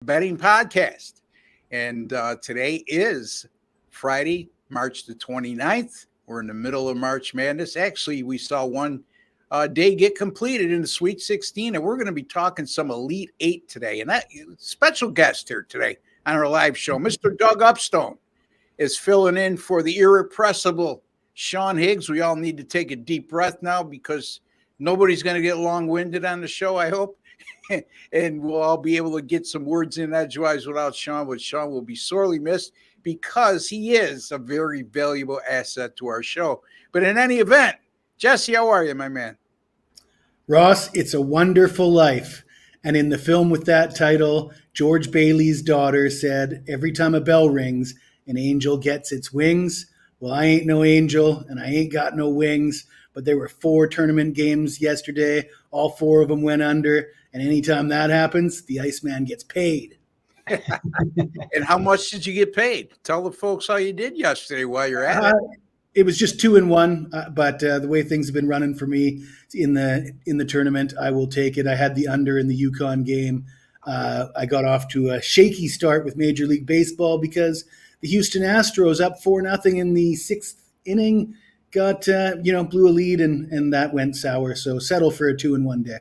betting podcast. And today is Friday, March the 29th. We're in the middle of March Madness. Actually, we saw one day get completed in the Sweet 16, and we're going to be talking some Elite Eight today. And that special guest here today on our live show, Mr. Doug Upstone, is filling in for the irrepressible Sean Higgs. We all need to take a deep breath now because nobody's going to get long-winded on the show, I hope. And we'll all be able to get some words in edgewise without Sean, but Sean will be sorely missed because he is a very valuable asset to our show. But in any event, Jesse, how are you, my man? Ross, it's a wonderful life. And in the film with that title, George Bailey's daughter said, every time a bell rings, an angel gets its wings. Well, I ain't no angel, and I ain't got no wings. But there were 4 tournament games yesterday. All 4 of them went under. And anytime that happens, the Iceman gets paid. And how much did you get paid? Tell the folks how you did yesterday while you're at it. It was just 2-1, but the way things have been running for me in the tournament, I will take it. I had the under in the UConn game. I got off to a shaky start with Major League Baseball because the Houston Astros up 4-0 in the 6th inning got blew a lead and that went sour. So settle for a 2-1 day.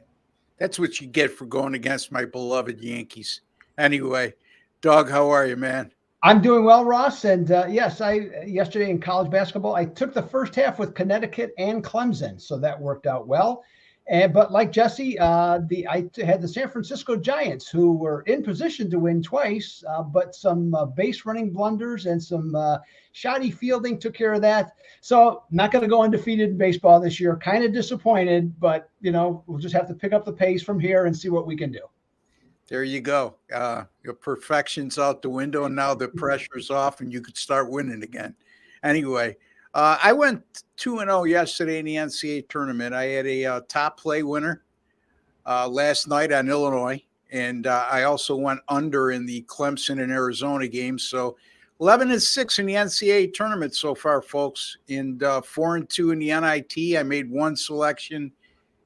That's what you get for going against my beloved Yankees. Anyway, Doug, how are you, man? I'm doing well, Ross. And yes, yesterday in college basketball, I took the first half with Connecticut and Clemson, so that worked out well. But like Jesse, I had the San Francisco Giants, who were in position to win twice, but some base running blunders and some shoddy fielding took care of that. So not going to go undefeated in baseball this year. Kind of disappointed, but we'll just have to pick up the pace from here and see what we can do. There you go. Your perfection's out the window, and now the pressure's off, and you could start winning again. Anyway, I went 2-0 yesterday in the NCAA Tournament. I had a top play winner last night on Illinois, and I also went under in the Clemson and Arizona game. So 11-6 in the NCAA Tournament so far, folks, and 4-2 in the NIT. I made one selection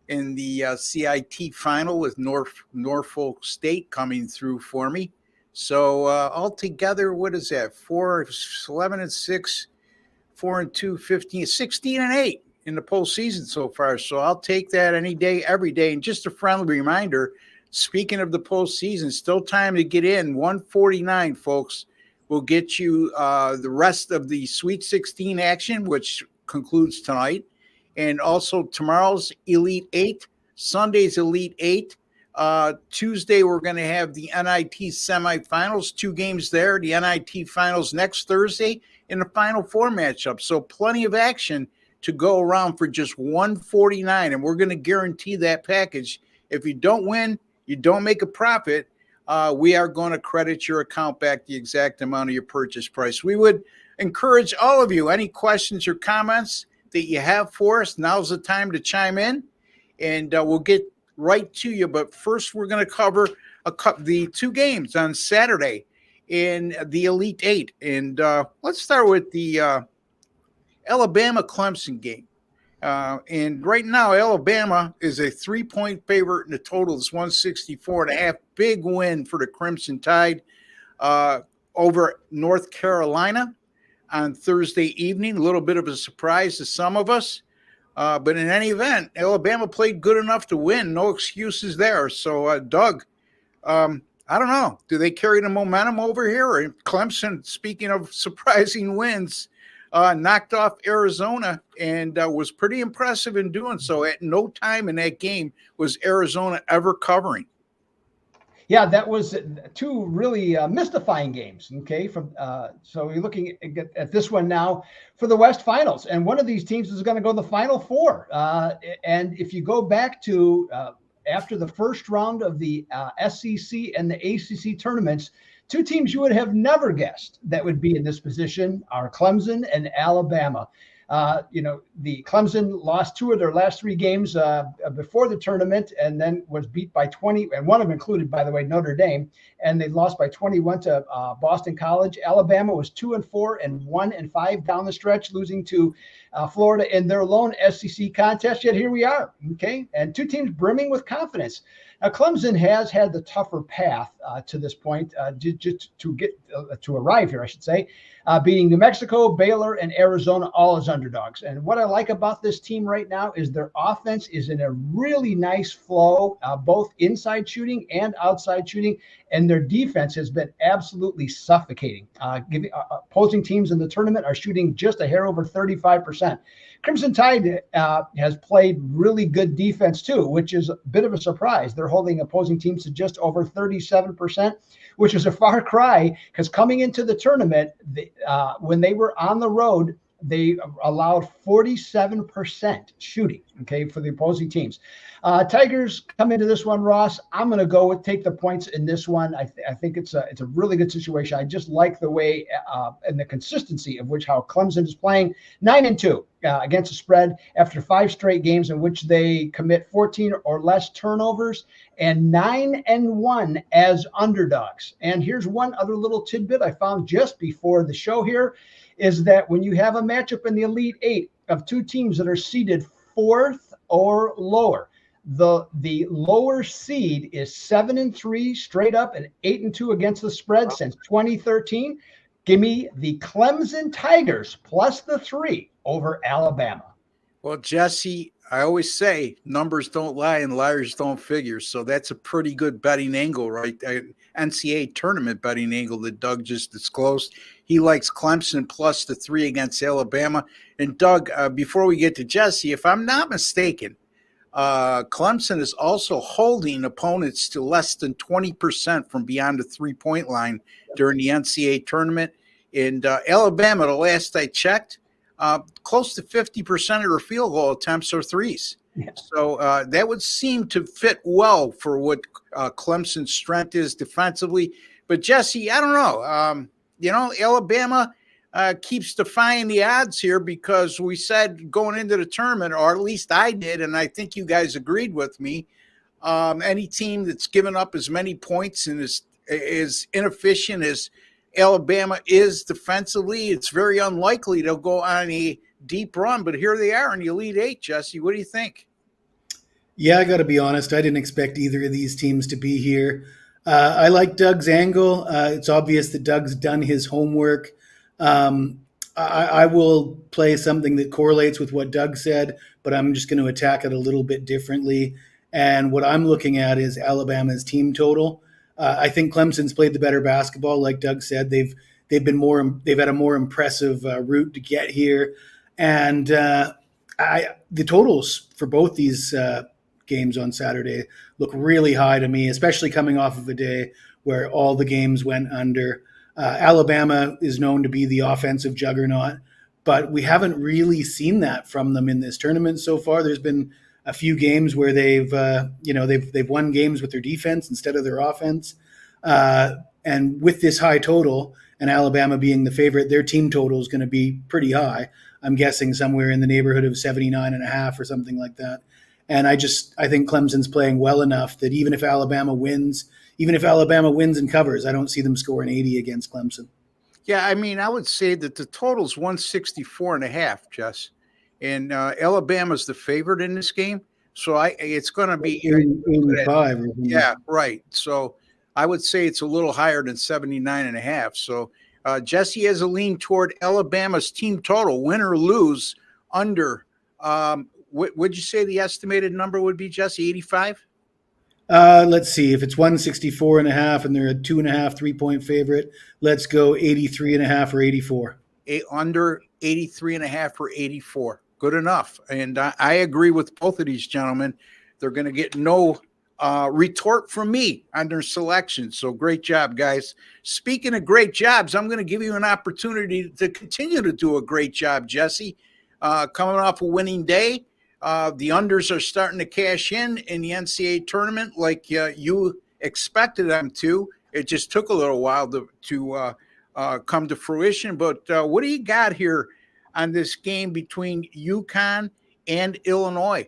in the CIT final with Norfolk State coming through for me. So altogether, what is that? 11-6, 4-2, 15, 16-8 in the postseason so far. So I'll take that any day, every day. And just a friendly reminder, speaking of the postseason, still time to get in. 149, folks, will get you the rest of the Sweet 16 action, which concludes tonight. And also tomorrow's Elite Eight, Sunday's Elite Eight. Tuesday, we're going to have the NIT semifinals, 2 games there. The NIT finals next Thursday in the Final Four matchup. So plenty of action to go around for just $149. And we're going to guarantee that package. If you don't win, you don't make a profit, we are going to credit your account back the exact amount of your purchase price. We would encourage all of you, any questions or comments that you have for us, now's the time to chime in, and we'll get right to you. But first, we're going to cover the 2 games on Saturday in the Elite Eight. And let's start with the Alabama-Clemson game. And right now, Alabama is a 3-point favorite, and the total is 164.5. Big win for the Crimson Tide over North Carolina on Thursday evening. A little bit of a surprise to some of us. But in any event, Alabama played good enough to win. No excuses there. So, Doug, I don't know. Do they carry the momentum over here? Or Clemson, speaking of surprising wins, knocked off Arizona and was pretty impressive in doing so. At no time in that game was Arizona ever covering. Yeah, that was 2 really mystifying games. Okay, so you're looking at this one now for the West Finals, and one of these teams is going to go to the Final Four. And if you go back to after the first round of the SEC and the ACC tournaments, 2 teams you would have never guessed that would be in this position are Clemson and Alabama. The Clemson lost 2 of their last 3 games before the tournament, and then was beat by 20, and one of them included, by the way, Notre Dame, and they lost by 21 to Boston College. Alabama was 2-4 and 1-5 down the stretch, losing to Florida in their lone SEC contest. Yet here we are, okay, and 2 teams brimming with confidence. Clemson has had the tougher path to this point, just to get to arrive here, I should say, beating New Mexico, Baylor, and Arizona all as underdogs. And what I like about this team right now is their offense is in a really nice flow, both inside shooting and outside shooting, and their defense has been absolutely suffocating. Opposing teams in the tournament are shooting just a hair over 35%. Crimson Tide has played really good defense too, which is a bit of a surprise. They're holding opposing teams to just over 37%, which is a far cry because coming into the tournament, when they were on the road, they allowed 47% shooting, okay, for the opposing teams. Tigers come into this one, Ross. I'm going to go take the points in this one. I think it's a really good situation. I just like the way and the consistency of which how Clemson is playing. 9-2 against the spread after 5 straight games in which they commit 14 or less turnovers, and 9-1 as underdogs. And here's one other little tidbit I found just before the show here, is that when you have a matchup in the Elite Eight of 2 teams that are seeded 4th or lower, the lower seed is 7-3 straight up and 8-2 against the spread since 2013. Give me the Clemson Tigers plus the 3 over Alabama. Well, Jesse, I always say numbers don't lie and liars don't figure. So that's a pretty good betting angle, right? NCAA tournament betting angle that Doug just disclosed. He likes Clemson plus the 3 against Alabama. And Doug, before we get to Jesse, if I'm not mistaken, Clemson is also holding opponents to less than 20% from beyond the 3-point line during the NCAA tournament. And Alabama, the last I checked, close to 50% of their field goal attempts are threes. Yeah. So that would seem to fit well for what Clemson's strength is defensively. But Jesse, I don't know. Alabama keeps defying the odds here because we said going into the tournament, or at least I did, and I think you guys agreed with me, any team that's given up as many points and is inefficient as Alabama is defensively, it's very unlikely they'll go on a deep run. But here they are in the Elite Eight, Jesse. What do you think? Yeah, I got to be honest. I didn't expect either of these teams to be here. I like Doug's angle. It's obvious that Doug's done his homework. I will play something that correlates with what Doug said, but I'm just going to attack it a little bit differently. And what I'm looking at is Alabama's team total. I think Clemson's played the better basketball, like Doug said. They've had a more impressive route to get here, and the totals for both these games on Saturday look really high to me, especially coming off of a day where all the games went under. Alabama is known to be the offensive juggernaut, but we haven't really seen that from them in this tournament so far. There's been a few games where they've won games with their defense instead of their offense. And with this high total and Alabama being the favorite, their team total is going to be pretty high. I'm guessing somewhere in the neighborhood of 79.5 or something like that. And I think Clemson's playing well enough that even if Alabama wins and covers, I don't see them scoring 80 against Clemson. Yeah, I mean, I would say that the total's 164.5, Jess. And Alabama's the favorite in this game. So it's going to be 85. Yeah, right. So I would say it's a little higher than 79.5. So Jesse has a lean toward Alabama's team total, win or lose, under. Would you say the estimated number would be, Jesse, 85? Let's see. If it's 164.5 and they're a 2.5 3-point favorite, let's go 83.5 or 84. Under 83.5 or 84. Good enough. And I agree with both of these gentlemen. They're going to get no retort from me on their selection. So great job, guys. Speaking of great jobs, I'm going to give you an opportunity to continue to do a great job, Jesse. Coming off a winning day, the unders are starting to cash in the NCAA tournament like you expected them to. It just took a little while to come to fruition. But what do you got here on this game between UConn and Illinois?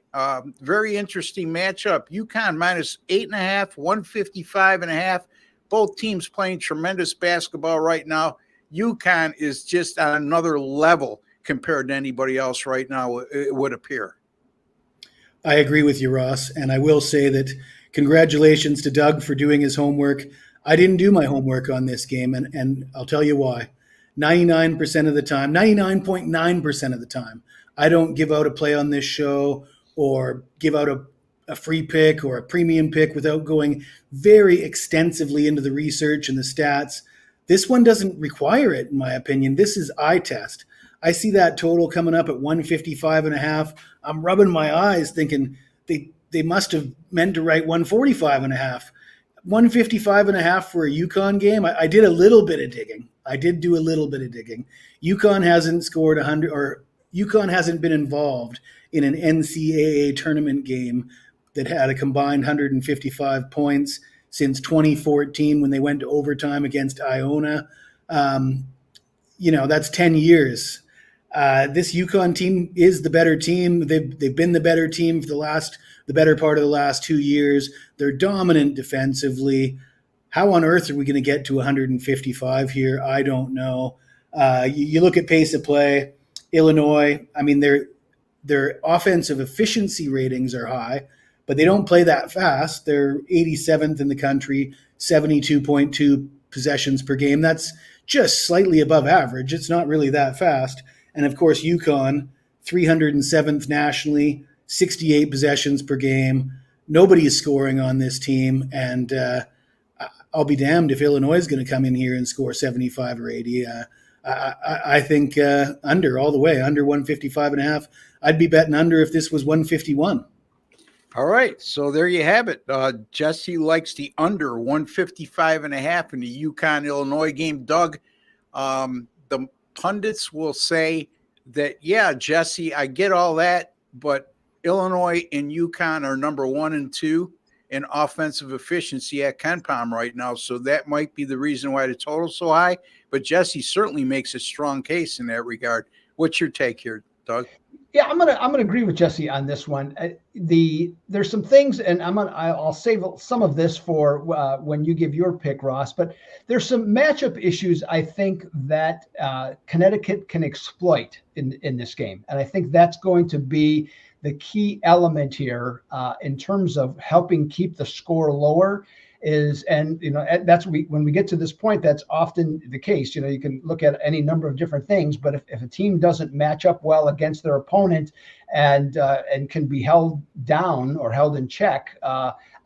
Very interesting matchup. UConn minus 8.5, 155.5. Both teams playing tremendous basketball right now. UConn is just on another level compared to anybody else right now, it would appear. I agree with you, Ross. And I will say that congratulations to Doug for doing his homework. I didn't do my homework on this game, and I'll tell you why. 99% of the time, 99.9% of the time, I don't give out a play on this show or give out a free pick or a premium pick without going very extensively into the research and the stats. This one doesn't require it, in my opinion. This is eye test. I see that total coming up at 155.5. I'm rubbing my eyes thinking they must have meant to write 145.5. 155.5 for a UConn game. I did a little bit of digging. I did do a little bit of digging. UConn hasn't scored 100, or UConn hasn't been involved in an NCAA tournament game that had a combined 155 points since 2014 when they went to overtime against Iona. That's 10 years. This UConn team is the better team. They've been the better team for the better part of the last 2 years. They're dominant defensively. How on earth are we going to get to 155 here? I don't know. You look at pace of play, Illinois. I mean, their offensive efficiency ratings are high, but they don't play that fast. They're 87th in the country, 72.2 possessions per game. That's just slightly above average. It's not really that fast. And of course, UConn, 307th nationally, 68 possessions per game. Nobody is scoring on this team. And I'll be damned if Illinois is going to come in here and score 75 or 80. I think under all the way, under 155.5. I'd be betting under if this was 151. All right, so there you have it. Jesse likes the under 155.5 in the UConn Illinois game. Doug, the pundits will say that, yeah, Jesse, I get all that, but Illinois and UConn are number 1 and 2 in offensive efficiency at KenPom right now, so that might be the reason why the total's so high. But Jesse certainly makes a strong case in that regard. What's your take here, Doug? Yeah, I'm gonna agree with Jesse on this one. There's some things, and I'll save some of this for when you give your pick, Ross. But there's some matchup issues I think that Connecticut can exploit in this game, and I think that's going to be the key element here in terms of helping keep the score lower. That's when we get to this point, that's often the case. You can look at any number of different things, but if a team doesn't match up well against their opponent and can be held down or held in check,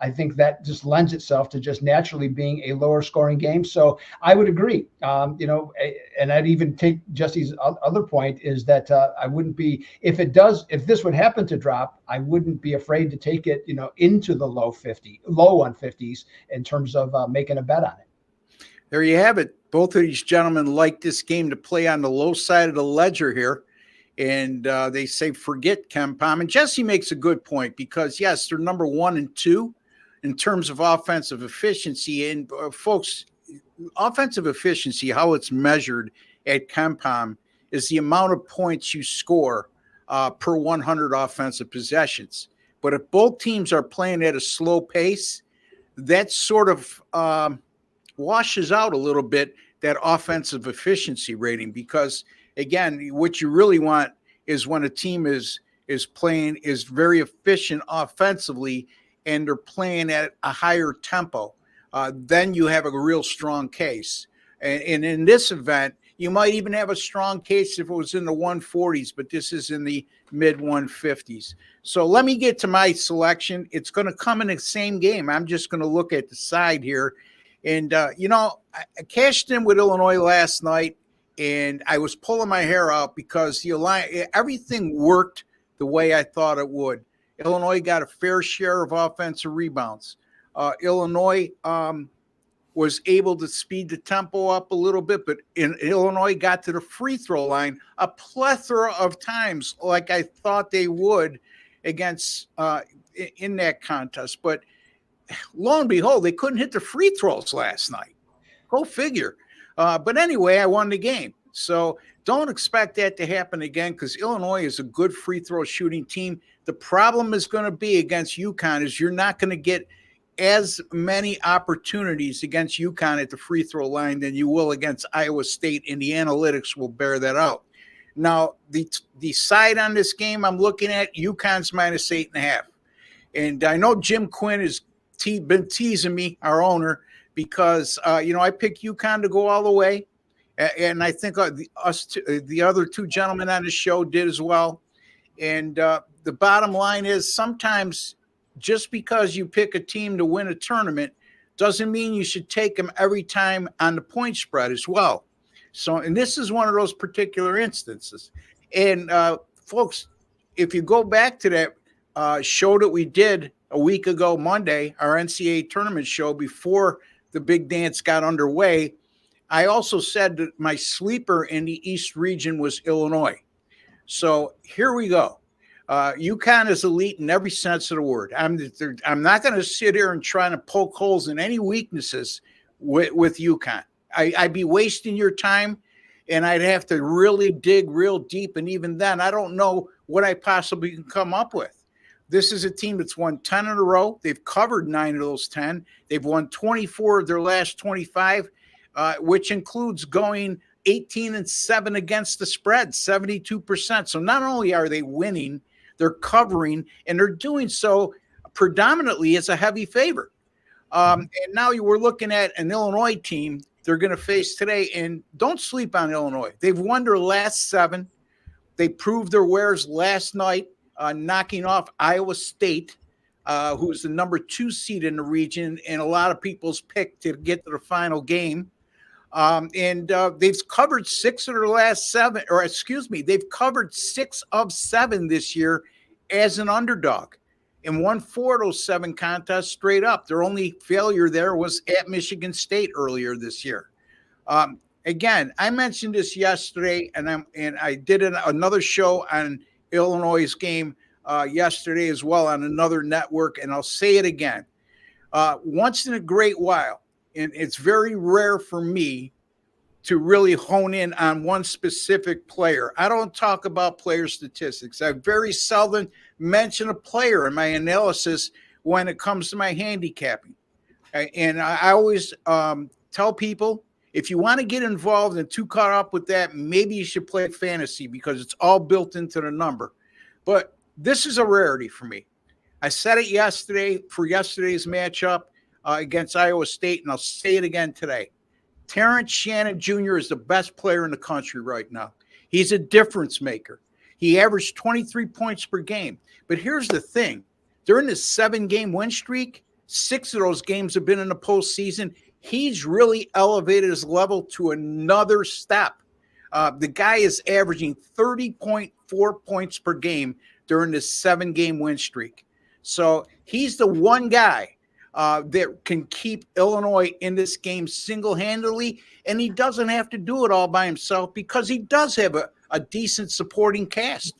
I think that just lends itself to just naturally being a lower scoring game. So I would agree. And I'd even take Jesse's other point is that I wouldn't be, if this would happen to drop, I wouldn't be afraid to take it, into the low 150s in terms of making a bet on it. There you have it. Both of these gentlemen like this game to play on the low side of the ledger here. And they say, forget KenPom. And Jesse makes a good point because, yes, they're number 1 and 2 in terms of offensive efficiency. And folks, offensive efficiency, how it's measured at KenPom is the amount of points you score per 100 offensive possessions. But if both teams are playing at a slow pace, that sort of washes out a little bit that offensive efficiency rating because, again, what you really want is when a team is very efficient offensively and they're playing at a higher tempo, then you have a real strong case. And in this event, you might even have a strong case if it was in the 140s, but this is in the mid 150s. So let me get to my selection. It's going to come in the same game. I'm just going to look at the side here. And, I cashed in with Illinois last night, and I was pulling my hair out because everything worked the way I thought it would. Illinois got a fair share of offensive rebounds. Illinois was able to speed the tempo up a little bit, but Illinois got to the free throw line a plethora of times like I thought they would against in that contest. But lo and behold, they couldn't hit the free throws last night. Go figure. But anyway, I won the game. So don't expect that to happen again because Illinois is a good free throw shooting team. The problem is going to be against UConn is you're not going to get as many opportunities against UConn at the free throw line than you will against Iowa State, and the analytics will bear that out. Now, the side on this game I'm looking at, UConn's -8.5. And I know Jim Quinn is been teasing me, our owner, because I picked UConn to go all the way, and I think the other two gentlemen on the show did as well. And the bottom line is, sometimes just because you pick a team to win a tournament doesn't mean you should take them every time on the point spread as well. So, and this is one of those particular instances. And folks, if you go back to that show that we did a week ago, Monday, our NCAA tournament show before the big dance got underway, I also said that my sleeper in the East region was Illinois. So here we go. UConn is elite in every sense of the word. I'm not going to sit here and try to poke holes in any weaknesses with UConn. I'd be wasting your time, and I'd have to really dig real deep. And even then, I don't know what I possibly can come up with. This is a team that's won 10 in a row. They've covered 9 of those 10. They've won 24 of their last 25, which includes going 18-7 against the spread, 72%. So not only are they winning, they're covering, and they're doing so predominantly as a heavy favorite. And now we're looking at an Illinois team they're going to face today, and don't sleep on Illinois. They've won their last 7. They proved their wares last night, knocking off Iowa State, who is the number 2 seed in the region, and a lot of people's pick to get to the final game. And they've covered 6 of their last 7, or excuse me, they've covered 6 of 7 this year as an underdog and won 4 of those 7 contests straight up. Their only failure there was at Michigan State earlier this year. Again, I mentioned this yesterday, and I did another show on Illinois' game yesterday as well on another network, and I'll say it again. Once in a great while, and it's very rare for me to really hone in on one specific player. I don't talk about player statistics. I very seldom mention a player in my analysis when it comes to my handicapping. And I always tell people, if you want to get involved and too caught up with that, maybe you should play fantasy because it's all built into the number. But this is a rarity for me. I said it yesterday for yesterday's matchup against Iowa State, and I'll say it again today. Terrence Shannon Jr. is the best player in the country right now. He's a difference maker. He averaged 23 points per game. But here's the thing. During this 7-game win streak, 6 of those games have been in the postseason. He's really elevated his level to another step. The guy is averaging 30.4 points per game during this 7-game win streak. So he's the one guy that can keep Illinois in this game single-handedly, and he doesn't have to do it all by himself because he does have a decent supporting cast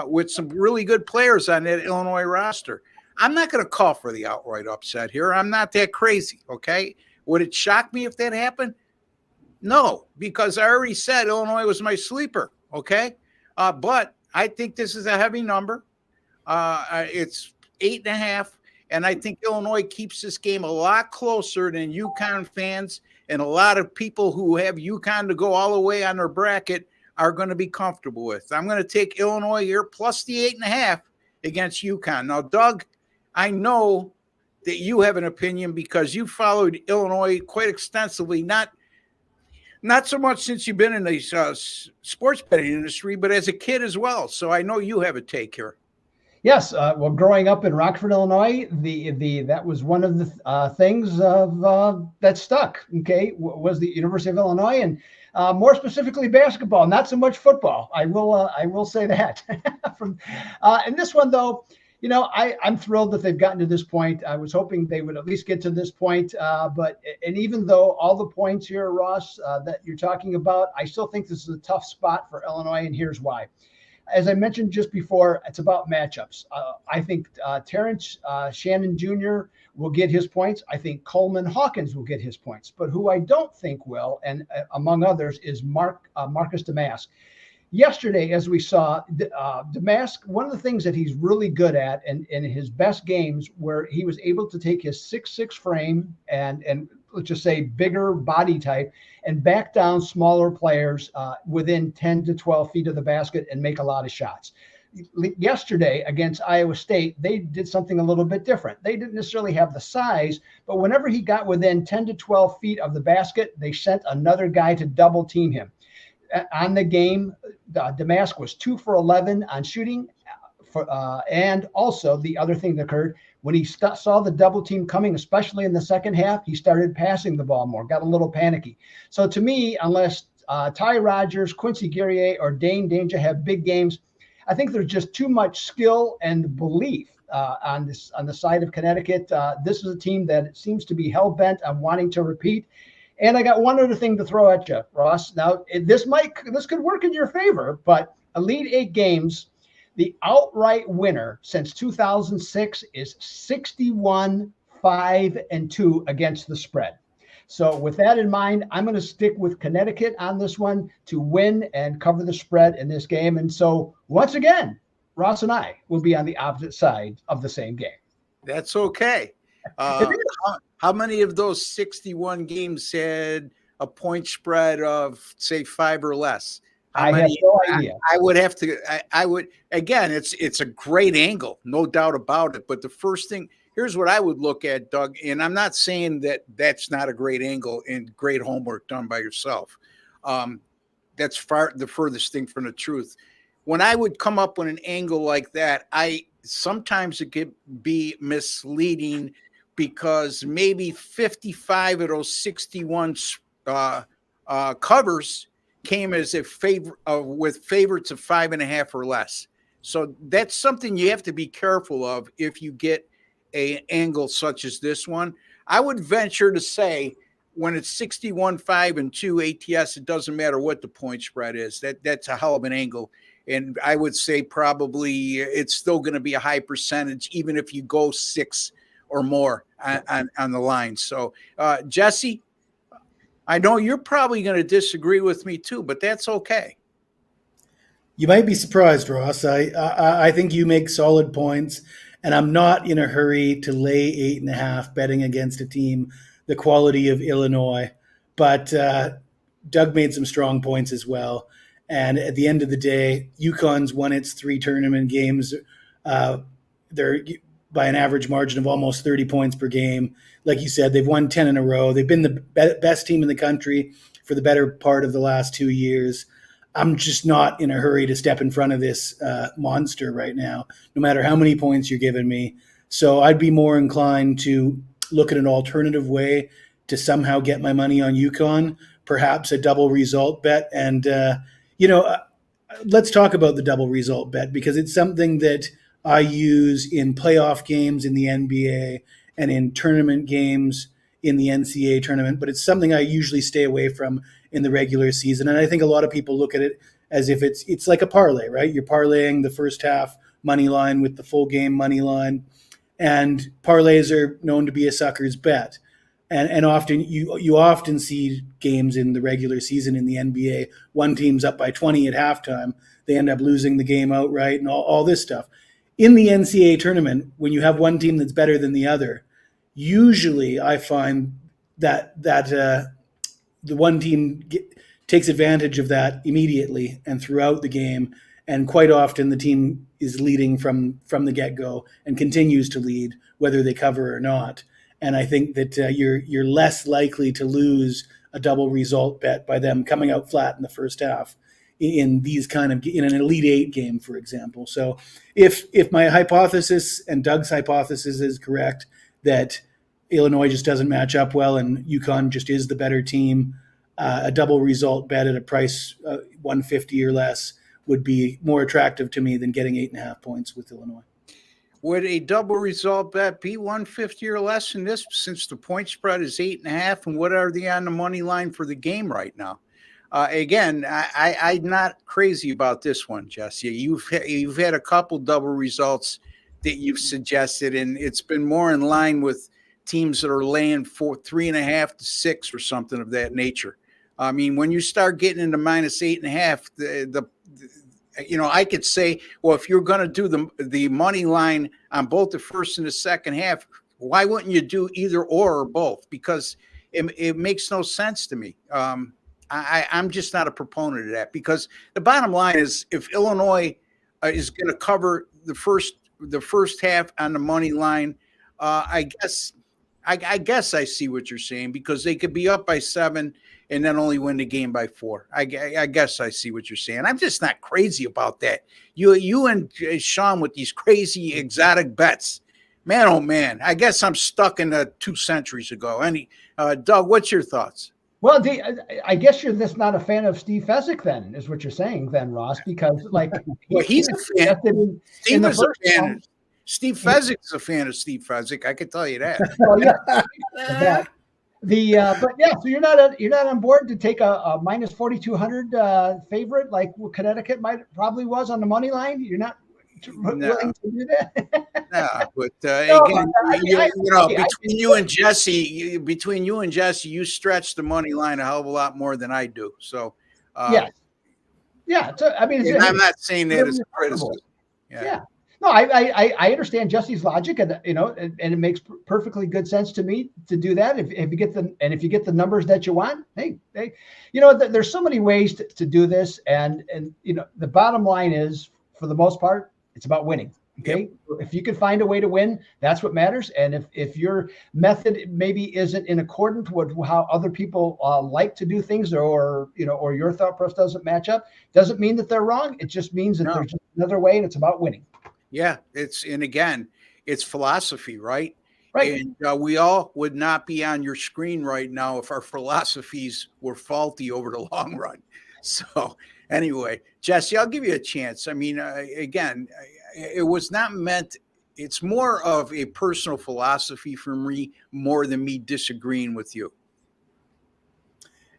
with some really good players on that Illinois roster. I'm not going to call for the outright upset here. I'm not that crazy, okay? Would it shock me if that happened? No, because I already said Illinois was my sleeper, okay? But I think this is a heavy number. It's 8.5. And I think Illinois keeps this game a lot closer than UConn fans and a lot of people who have UConn to go all the way on their bracket are going to be comfortable with. I'm going to take Illinois here plus the 8.5 against UConn. Now, Doug, I know that you have an opinion because you followed Illinois quite extensively, not so much since you've been in the sports betting industry, but as a kid as well. So I know you have a take here. Yes, well, growing up in Rockford, Illinois, that was one of the things that stuck. Okay, was the University of Illinois, and more specifically basketball, not so much football. I will say that. And this one though, I'm thrilled that they've gotten to this point. I was hoping they would at least get to this point, but even though all the points here, Ross, that you're talking about, I still think this is a tough spot for Illinois, and here's why. As I mentioned just before, it's about matchups. I think Terrence Shannon Jr. will get his points. I think Coleman Hawkins will get his points. But who I don't think will, and among others, is Marcus Damask. Yesterday, as we saw, Damask, one of the things that he's really good at, and in his best games, where he was able to take his 6'6" frame and let's just say bigger body type and back down smaller players within 10 to 12 feet of the basket and make a lot of shots. yesterday against Iowa State, they did something a little bit different. They didn't necessarily have the size, but whenever he got within 10 to 12 feet of the basket, they sent another guy to double team him. On the game, Damask was 2 for 11 on shooting. And also the other thing that occurred, when he saw the double team coming, especially in the second half, he started passing the ball more, got a little panicky. So to me, unless Ty Rodgers, Quincy Guerrier, or Dane Danger have big games, I think there's just too much skill and belief on the side of Connecticut. This is a team that seems to be hell-bent on wanting to repeat. And I got one other thing to throw at you, Ross. Now, this could work in your favor, but Elite Eight games, the outright winner since 2006 is 61-5-2 against the spread. So with that in mind, I'm going to stick with Connecticut on this one to win and cover the spread in this game. And so once again, Ross and I will be on the opposite side of the same game. That's okay. How many of those 61 games had a point spread of, say, 5 or less? I have no idea. I would have to. I would again. It's a great angle, no doubt about it. But the first thing, here's what I would look at, Doug. And I'm not saying that that's not a great angle and great homework done by yourself. That's the furthest thing from the truth. When I would come up with an angle like that, sometimes it could be misleading because maybe 55 of those 61 covers came as a favor with favorites of 5.5 or less. So that's something you have to be careful of if you get an angle such as this one. I would venture to say when it's 61-5-2 ATS, it doesn't matter what the point spread is. That's a hell of an angle. And I would say probably it's still going to be a high percentage, even if you go 6 or more on the line. So, Jesse, I know you're probably going to disagree with me too, but that's okay. You might be surprised, Ross. I think you make solid points, and I'm not in a hurry to lay 8.5 betting against a team the quality of Illinois. But Doug made some strong points as well. And at the end of the day, UConn's won its 3 tournament games. They're by an average margin of almost 30 points per game. Like you said, they've won 10 in a row. They've been the best team in the country for the better part of the last 2 years. I'm just not in a hurry to step in front of this monster right now, no matter how many points you're giving me. So I'd be more inclined to look at an alternative way to somehow get my money on UConn, perhaps a double result bet. And, let's talk about the double result bet because it's something that I use in playoff games in the NBA and in tournament games in the NCAA tournament, but it's something I usually stay away from in the regular season. And I think a lot of people look at it as if it's like a parlay, right? You're parlaying the first half money line with the full game money line. And parlays are known to be a sucker's bet. And often you often see games in the regular season in the NBA, one team's up by 20 at halftime, they end up losing the game outright and all this stuff. In the NCAA tournament, when you have one team that's better than the other, usually I find that the one team takes advantage of that immediately and throughout the game. And quite often the team is leading from the get-go and continues to lead, whether they cover or not. And I think that you're less likely to lose a double result bet by them coming out flat in the first half in an Elite Eight game, for example. So if my hypothesis and Doug's hypothesis is correct that Illinois just doesn't match up well and UConn just is the better team, a double result bet at a price 150 or less would be more attractive to me than getting 8.5 points with Illinois. Would a double result bet be 150 or less in this, since the point spread is 8.5? And what are they on the money line for the game right now? Again, I'm not crazy about this one, Jesse. You've had a couple double results that you've suggested, and it's been more in line with teams that are laying 3.5 to 6 or something of that nature. I mean, when you start getting into minus 8.5, I could say, well, if you're going to do the money line on both the first and the second half, why wouldn't you do either or both? Because it makes no sense to me. I'm just not a proponent of that, because the bottom line is if Illinois is going to cover the first half on the money line. I guess I see what you're saying, because they could be up by 7 and then only win the game by 4. I guess I see what you're saying. I'm just not crazy about that. You and Sean with these crazy exotic bets, man, oh man. I guess I'm stuck in 2 centuries ago. Doug, what's your thoughts? Well, I guess you're just not a fan of Steve Fezzik, then, is what you're saying, then, Ross, because he's a fan. Steve is a fan. Steve Fezzik is a fan of Steve Fezzik. I can tell you that. Well, yeah. But yeah, so you're not on board to take a minus 4,200 favorite like Connecticut probably was on the money line. You're not willing to do that. No, but again, between you and Jesse, you stretch the money line a hell of a lot more than I do. So yeah. So I mean, I'm not saying that as a criticism. Yeah. No, I understand Jesse's logic, and it makes perfectly good sense to me to do that. If you get the numbers that you want, hey, there's so many ways to do this, and the bottom line is, for the most part, it's about winning. Okay, yep. If you can find a way to win, that's what matters. And if your method maybe isn't in accordance with how other people like to do things, or your thought process doesn't match up, doesn't mean that they're wrong. It just means that there's just another way, and it's about winning. Yeah, it's philosophy, right? Right. And we all would not be on your screen right now if our philosophies were faulty over the long run. So anyway, Jesse, I'll give you a chance. I mean, again, it was not meant. It's more of a personal philosophy for me, more than me disagreeing with you.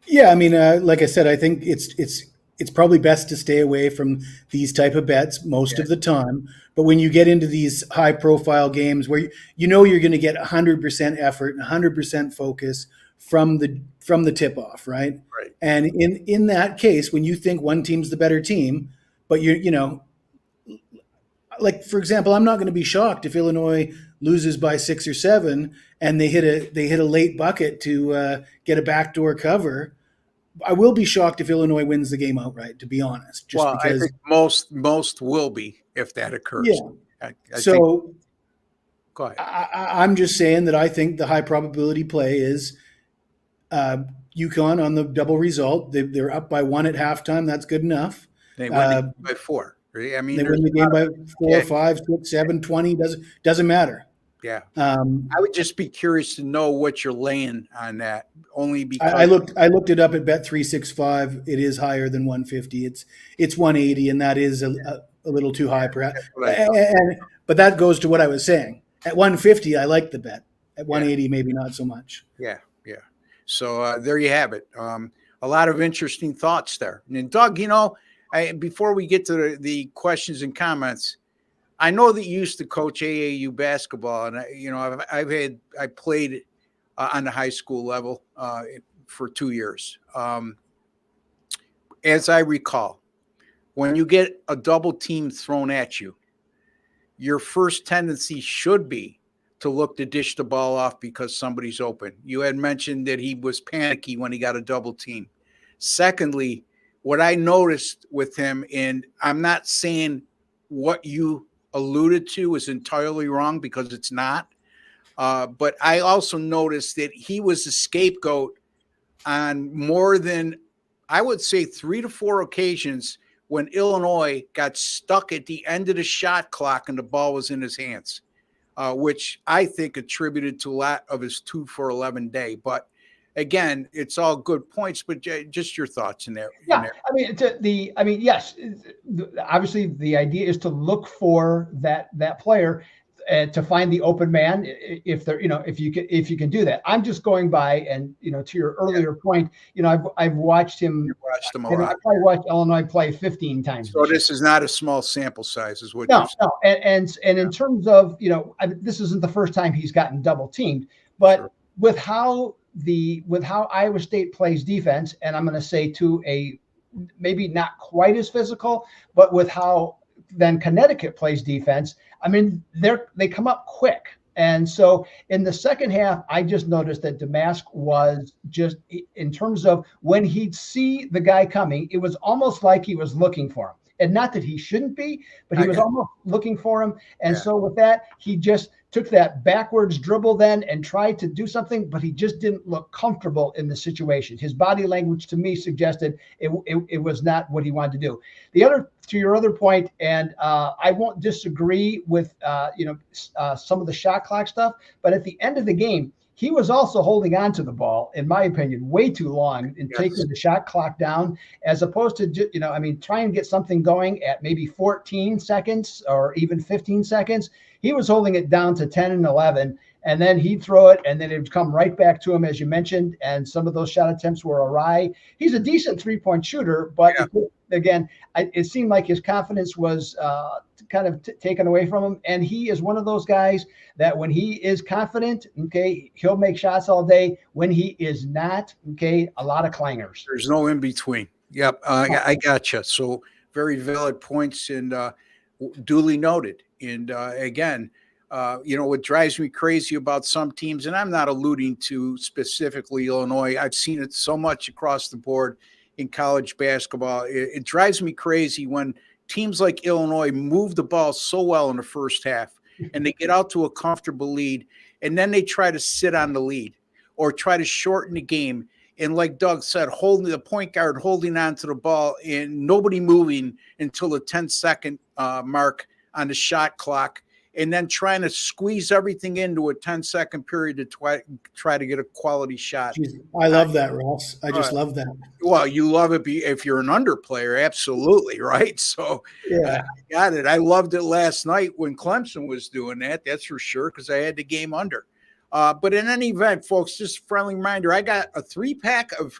Yeah, I mean, like I said, I think it's probably best to stay away from these type of bets most of the time. But when you get into these high profile games where you're going to get 100% effort and 100% focus from the tip off, right? Right. And in that case, when you think one team's the better team, but like, for example, I'm not going to be shocked if Illinois loses by 6 or 7 and they hit a late bucket to get a backdoor cover. I will be shocked if Illinois wins the game outright, to be honest. Just because I think most will be if that occurs. Yeah. Go ahead. I'm just saying that I think the high probability play is UConn on the double result. They're up by 1 at halftime. That's good enough. They win the game by 4. I mean, they win the game by 4, 5, 6, 7, 20. Doesn't matter. Yeah. I would just be curious to know what you're laying on that, only because I looked it up at Bet365. It is higher than 150. It's 180, and that is a little too high, perhaps. But that goes to what I was saying. At 150, I like the bet. At 180, maybe not so much. Yeah. So there you have it. A lot of interesting thoughts there. And Doug, before we get to the questions and comments, I know that you used to coach AAU basketball, and I played on the high school level for 2 years. As I recall, when you get a double team thrown at you, your first tendency should be to look to dish the ball off because somebody's open. You had mentioned that he was panicky when he got a double team. Secondly, what I noticed with him, and I'm not saying what you alluded to is entirely wrong, because it's not. But I also noticed that he was a scapegoat on more than, I would say, 3 to 4 occasions when Illinois got stuck at the end of the shot clock and the ball was in his hands, which I think attributed to a lot of his 2 for 11 day. But again, it's all good points, but just your thoughts in there. Yeah, yes. Obviously, the idea is to look for that player to find the open man. If you can do that. I'm just going by, and to your earlier point, I've watched him. You watched him a lot. I probably watched Illinois play 15 times. So this is not a small sample size, is what? No. And in terms of this isn't the first time he's gotten double teamed, but sure. with how Iowa State plays defense, and I'm going to say to a maybe not quite as physical, but with how then Connecticut plays defense, I mean, they come up quick. And so in the second half, I just noticed that Damask was just, in terms of when he'd see the guy coming, it was almost like he was looking for him. And not that he shouldn't be, but he was almost looking for him. And Yeah. so with that, he just took that backwards dribble then and tried to do something, but he just didn't look comfortable in the situation. His body language to me suggested it was not what he wanted to do. To your other point, and I won't disagree with some of the shot clock stuff, but at the end of the game, he was also holding on to the ball, in my opinion, way too long and taking the shot clock down, as opposed to, try and get something going at maybe 14 seconds or even 15 seconds. He was holding it down to 10 and 11, and then he'd throw it, and then it would come right back to him, as you mentioned, and some of those shot attempts were awry. He's a decent three-point shooter, but again, it seemed like his confidence was kind of taken away from him, and he is one of those guys that when he is confident, he'll make shots all day. When he is not, a lot of clangers. There's no in between. Yep, I gotcha. So very valid points and duly noted. And again, what drives me crazy about some teams, and I'm not alluding to specifically Illinois. I've seen it so much across the board in college basketball. It drives me crazy when teams like Illinois move the ball so well in the first half and they get out to a comfortable lead, and then they try to sit on the lead or try to shorten the game. And like Doug said, holding the point guard, holding on to the ball and nobody moving until the 10-second mark on the shot clock, and then trying to squeeze everything into a 10-second period to try to get a quality shot. Jeez, I love that, Ross. I just love that. Well, you love it if you're an under player, absolutely, right? So I got it. I loved it last night when Clemson was doing that, that's for sure, because I had the game under. But in any event, folks, just a friendly reminder, I got a 3-pack of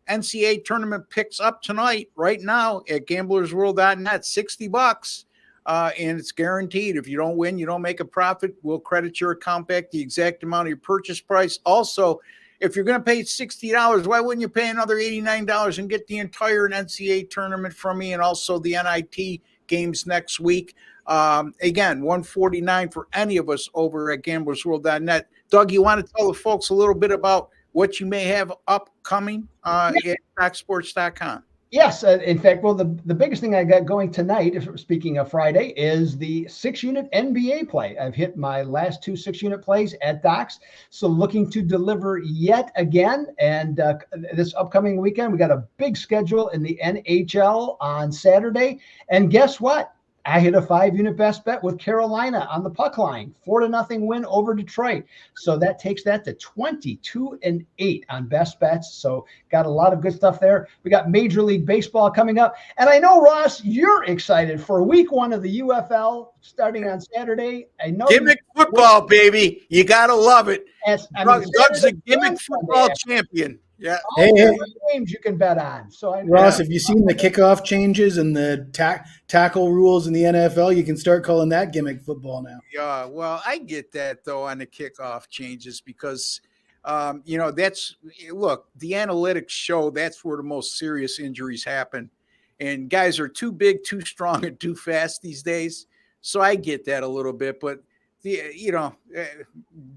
NCAA tournament picks up tonight, right now, at gamblersworld.net, $60. And it's guaranteed. If you don't win, you don't make a profit, we'll credit your account back the exact amount of your purchase price. Also, if you're going to pay $60, why wouldn't you pay another $89 and get the entire NCAA tournament from me and also the NIT games next week? Again, $149 for any of us over at gamblersworld.net. Doug, you want to tell the folks a little bit about what you may have upcoming at DocSports.com? Yes. In fact, well, the biggest thing I got going tonight, speaking of Friday, is the 6-unit NBA play. I've hit my last 2 6-unit plays at Docs. So looking to deliver yet again. And this upcoming weekend, we got a big schedule in the NHL on Saturday. And guess what? I hit a 5-unit best bet with Carolina on the puck line, 4-0 win over Detroit. So that takes that to 22-8 on best bets. So got a lot of good stuff there. We got Major League Baseball coming up. And I know, Ross, you're excited for week 1 of the UFL starting on Saturday. I know gimmick football, baby. You got to love it. Doug's a gimmick football champion. Yeah. Games you can bet on. So Ross, have you seen the kickoff changes and the tackle rules in the NFL? You can start calling that gimmick football now. Yeah, well, I get that though on the kickoff changes because that's the analytics show that's where the most serious injuries happen, and guys are too big, too strong, and too fast these days. So I get that a little bit, but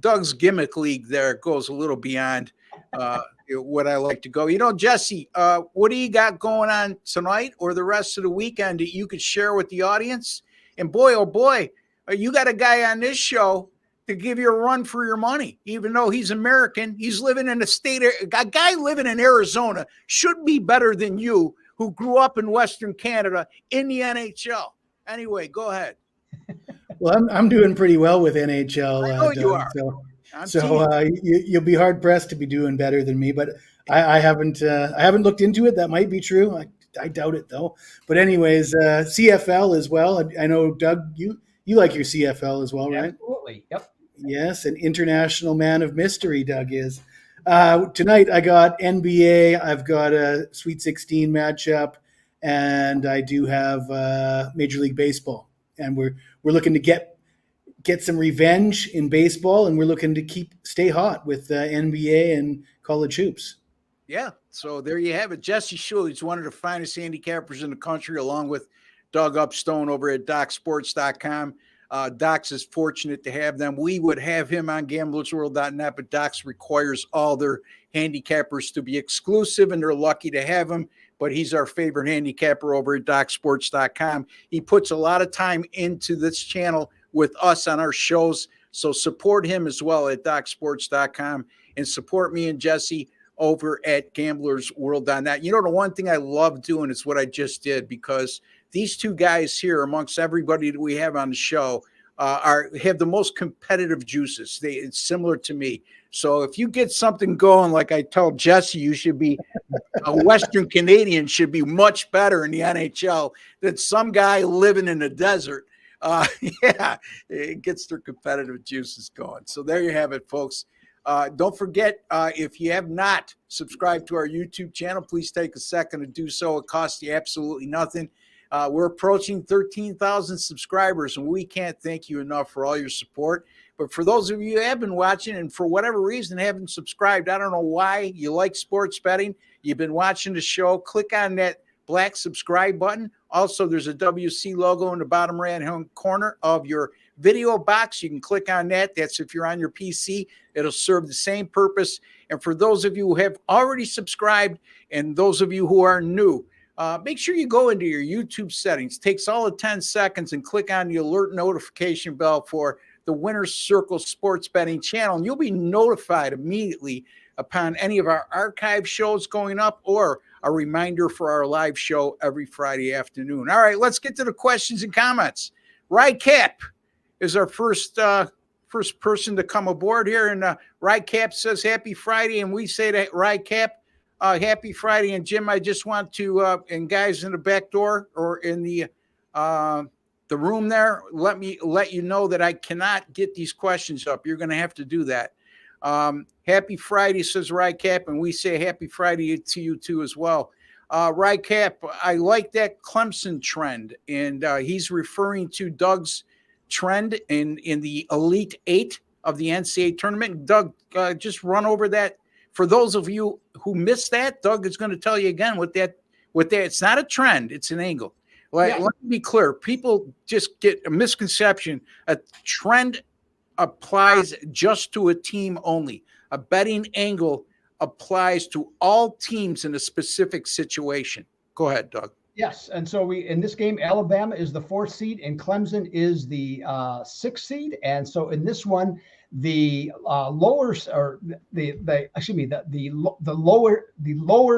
Doug's gimmick league there goes a little beyond what I like to go. Jesse, what do you got going on tonight or the rest of the weekend that you could share with the audience? And boy, oh boy, you got a guy on this show to give you a run for your money, even though he's American. He's living in a guy living in Arizona should be better than you, who grew up in Western Canada in the NHL. Anyway, go ahead. Well, I'm doing pretty well with NHL. I know you are. So you'll be hard pressed to be doing better than me, but I haven't looked into it. That might be true. I doubt it though. But anyways, CFL as well. I know, Doug, you like your CFL as well, right? Absolutely. Yep. Yes, an international man of mystery, Doug is. Tonight I got NBA. I've got a Sweet 16 matchup, and I do have Major League Baseball. And we're looking to get some revenge in baseball, and we're looking to stay hot with NBA and college hoops. Yeah, so there you have it. Jesse Schule, he's one of the finest handicappers in the country, along with Doug Upstone over at DocSports.com. Docs is fortunate to have them. We would have him on GamblesWorld.net, but Docs requires all their handicappers to be exclusive, and they're lucky to have him. But he's our favorite handicapper over at DocSports.com. He puts a lot of time into this channel with us on our shows. So support him as well at DocSports.com, and support me and Jesse over at GamblersWorld.net. You know, the one thing I love doing is what I just did, because these two guys here, amongst everybody that we have on the show, have the most competitive juices. It's similar to me. So if you get something going, like I told Jesse, you should be a Western Canadian should be much better in the NHL than some guy living in the desert. Yeah, it gets their competitive juices going. So there you have it, folks. Don't forget, if you have not subscribed to our YouTube channel, please take a second to do so. It costs you absolutely nothing. We're approaching 13,000 subscribers, and we can't thank you enough for all your support. But for those of you who have been watching and for whatever reason haven't subscribed, I don't know why, you like sports betting, you've been watching the show, click on that black subscribe button. Also, there's a WC logo in the bottom right-hand corner of your video box. You can click on that. That's if you're on your PC. It'll serve the same purpose. And for those of you who have already subscribed and those of you who are new, make sure you go into your YouTube settings. It takes all of 10 seconds, and click on the alert notification bell for the Winner's Circle Sports Betting channel, and you'll be notified immediately upon any of our archive shows going up, or a reminder for our live show every Friday afternoon. All right, let's get to the questions and comments. Rycap is our first person to come aboard here, and Rycap says happy Friday, and we say to Rycap, happy Friday. And Jim, I just want to, and guys in the back door or in the room there, let you know that I cannot get these questions up. You're going to have to do that. Happy Friday, says Rycap, and we say happy Friday to you too as well. Rycap, I like that Clemson trend, and he's referring to Doug's trend in the Elite Eight of the NCAA tournament. Doug, just run over that. For those of you who missed that, Doug is going to tell you again what that, it's not a trend, it's an angle. Let me be clear. People just get a misconception. A trend applies just to a team only. A betting angle applies to all teams in a specific situation. Go ahead, Doug. Yes, and so in this game, Alabama is the 4th seed and Clemson is the 6th seed, and so in this one, the lower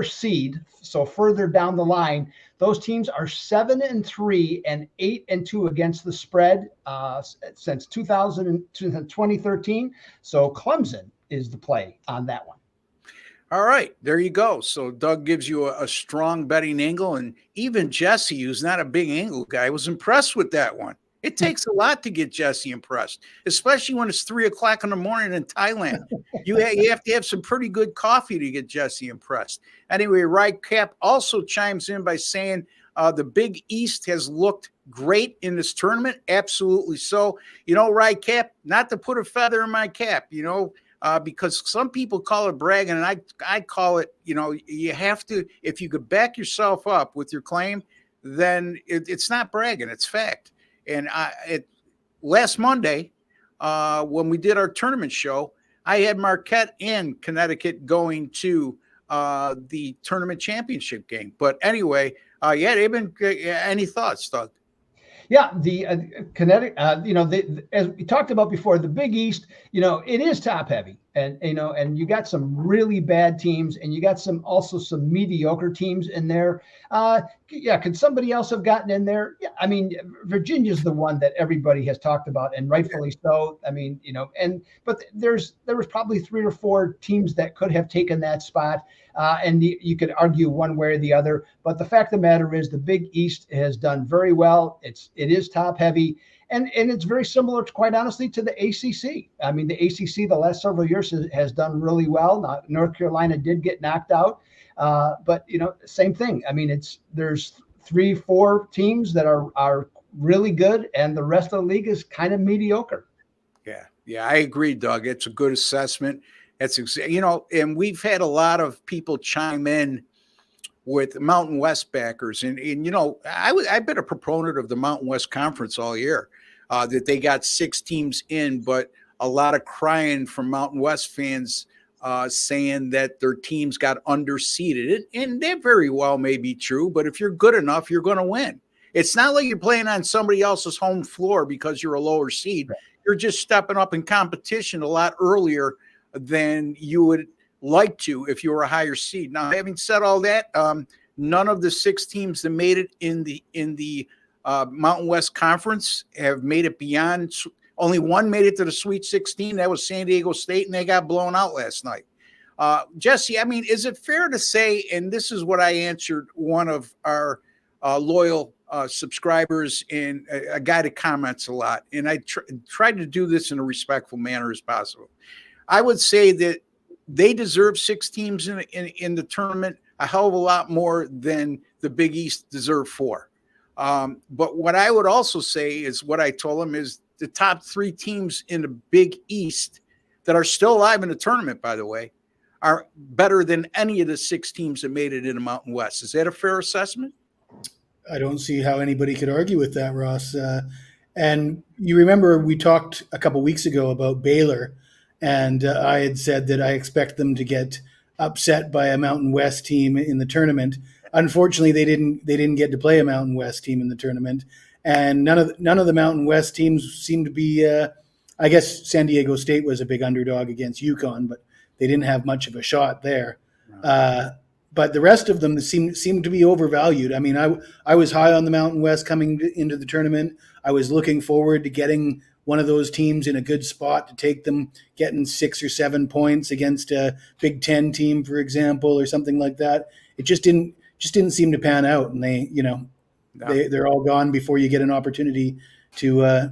seed, so further down the line, those teams are 7-3 and 8-2 against the spread since 2013. So Clemson is the play on that one. All right, there you go. So Doug gives you a strong betting angle, and even Jesse, who's not a big angle guy, was impressed with that one. It takes a lot to get Jesse impressed, especially when it's 3:00 in the morning in Thailand. You have to have some pretty good coffee to get Jesse impressed. Anyway, Rycap also chimes in by saying the Big East has looked great in this tournament. Absolutely so. You know, Rycap, not to put a feather in my cap, you know, because some people call it bragging, and I call it, you know, you have to, if you could back yourself up with your claim, then it's not bragging, it's fact. And last Monday, when we did our tournament show, I had Marquette and Connecticut going to the tournament championship game. But anyway, they've been. Any thoughts, Doug? Yeah, the Connecticut, as we talked about before, the Big East, it is top heavy, and you got some really bad teams, and you got some mediocre teams in there. Could somebody else have gotten in there? Yeah, I mean, Virginia's the one that everybody has talked about, and rightfully so. I mean, but there was probably 3 or 4 teams that could have taken that spot, and you could argue one way or the other. But the fact of the matter is, the Big East has done very well. It is top heavy, and it's very similar, quite honestly, to the ACC. I mean, the ACC the last several years has done really well. Now, North Carolina did get knocked out. But same thing. I mean, there's 3-4 teams that are really good, and the rest of the league is kind of mediocre. Yeah, I agree, Doug. It's a good assessment. That's and we've had a lot of people chime in with Mountain West backers, and I've been a proponent of the Mountain West Conference all year. That they got 6 teams in, but a lot of crying from Mountain West fans saying that their teams got underseeded. And that very well may be true, but if you're good enough, you're going to win. It's not like you're playing on somebody else's home floor because you're a lower seed. You're just stepping up in competition a lot earlier than you would like to if you were a higher seed. Now, having said all that, none of the 6 teams that made it in the Mountain West Conference have made it beyond. Only one made it to the Sweet 16. That was San Diego State, and they got blown out last night. Jesse, I mean, is it fair to say, and this is what I answered one of our loyal subscribers and a guy that comments a lot, and I tried to do this in a respectful manner as possible. I would say that they deserve 6 teams in the tournament a hell of a lot more than the Big East deserve 4. But what I would also say is what I told them is the top 3 teams in the Big East that are still alive in the tournament, by the way, are better than any of the 6 teams that made it in the Mountain West. Is that a fair assessment? I don't see how anybody could argue with that, Ross. And you remember we talked a couple weeks ago about Baylor, and I had said that I expect them to get upset by a Mountain West team in the tournament. Unfortunately, they didn't get to play a Mountain West team in the tournament, and none of the Mountain West teams seemed to be. I guess San Diego State was a big underdog against UConn, but they didn't have much of a shot there. But the rest of them seemed to be overvalued. I mean, I was high on the Mountain West coming into the tournament. I was looking forward to getting one of those teams in a good spot to take them, getting 6 or 7 points against a Big Ten team, for example, or something like that. It just didn't seem to pan out, and they're all gone before you get an opportunity to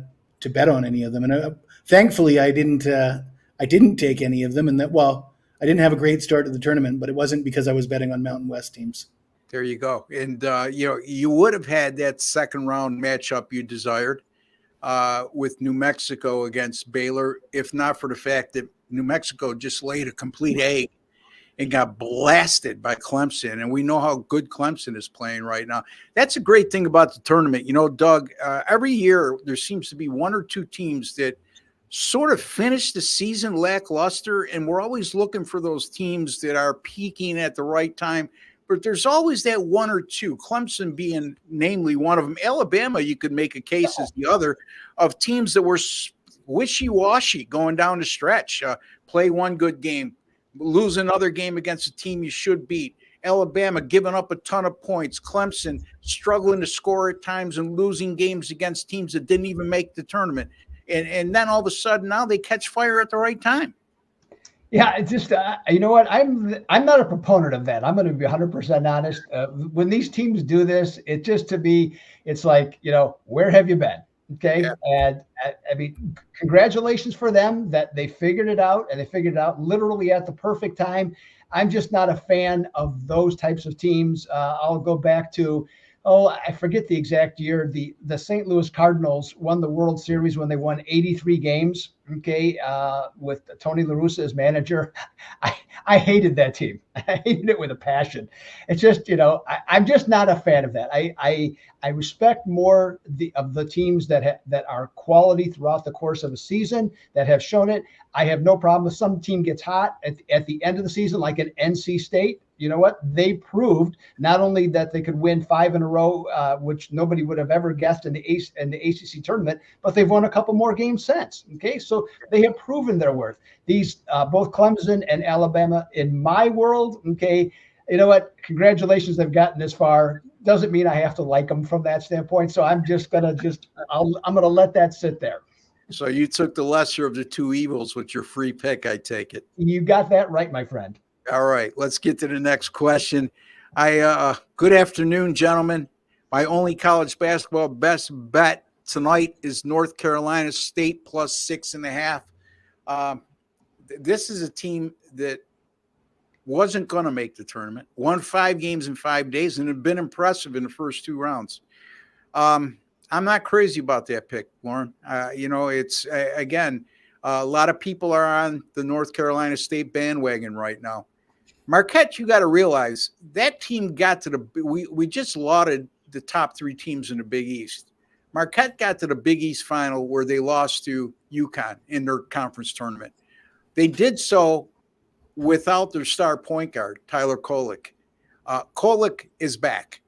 bet on any of them. And thankfully, I didn't take any of them, and I didn't have a great start to the tournament, but it wasn't because I was betting on Mountain West teams. There you go. And, you would have had that second round matchup you desired with New Mexico against Baylor, if not for the fact that New Mexico just laid a complete egg and got blasted by Clemson. And we know how good Clemson is playing right now. That's a great thing about the tournament. Doug, every year there seems to be 1 or 2 teams that sort of finish the season lackluster, and we're always looking for those teams that are peaking at the right time. But there's always that 1 or 2, Clemson being namely one of them. Alabama, you could make a case as the other, of teams that were wishy-washy going down the stretch. Play one good game, lose another game against a team you should beat. Alabama giving up a ton of points. Clemson struggling to score at times and losing games against teams that didn't even make the tournament. And then all of a sudden now they catch fire at the right time. Yeah, it's just you know what? I'm not a proponent of that. I'm going to be 100% honest. When these teams do this, it's like, where have you been? Okay, yeah. And I mean, congratulations for them that they figured it out, and they figured it out literally at the perfect time. I'm just not a fan of those types of teams. I'll go back to, I forget the exact year. The St. Louis Cardinals won the World Series when they won 83 games. Okay, with Tony La Russa as manager. I hated that team. I hated it with a passion. It's just, I'm just not a fan of that. I respect more of the teams that are quality throughout the course of a season, that have shown it. I have no problem if some team gets hot at the end of the season, like an NC State. You know what? They proved not only that they could win 5 in a row, which nobody would have ever guessed in the ACC tournament, but they've won a couple more games since. Okay, so they have proven their worth. These both Clemson and Alabama, in my world. Okay, you know what? Congratulations, they've gotten this far. Doesn't mean I have to like them from that standpoint. So I'm just gonna I'm gonna let that sit there. So you took the lesser of the 2 evils with your free pick, I take it. You got that right, my friend. All right, let's get to the next question. Good afternoon, gentlemen. My only college basketball best bet tonight is North Carolina State plus 6.5. This is a team that wasn't going to make the tournament, won 5 games in 5 days, and had been impressive in the first 2 rounds. I'm not crazy about that pick, Lauren. It's again, a lot of people are on the North Carolina State bandwagon right now. Marquette, you got to realize that team got to we just lauded the top 3 teams in the Big East. Marquette got to the Big East final where they lost to UConn in their conference tournament. They did so without their star point guard, Tyler Kolek. Kolek is back.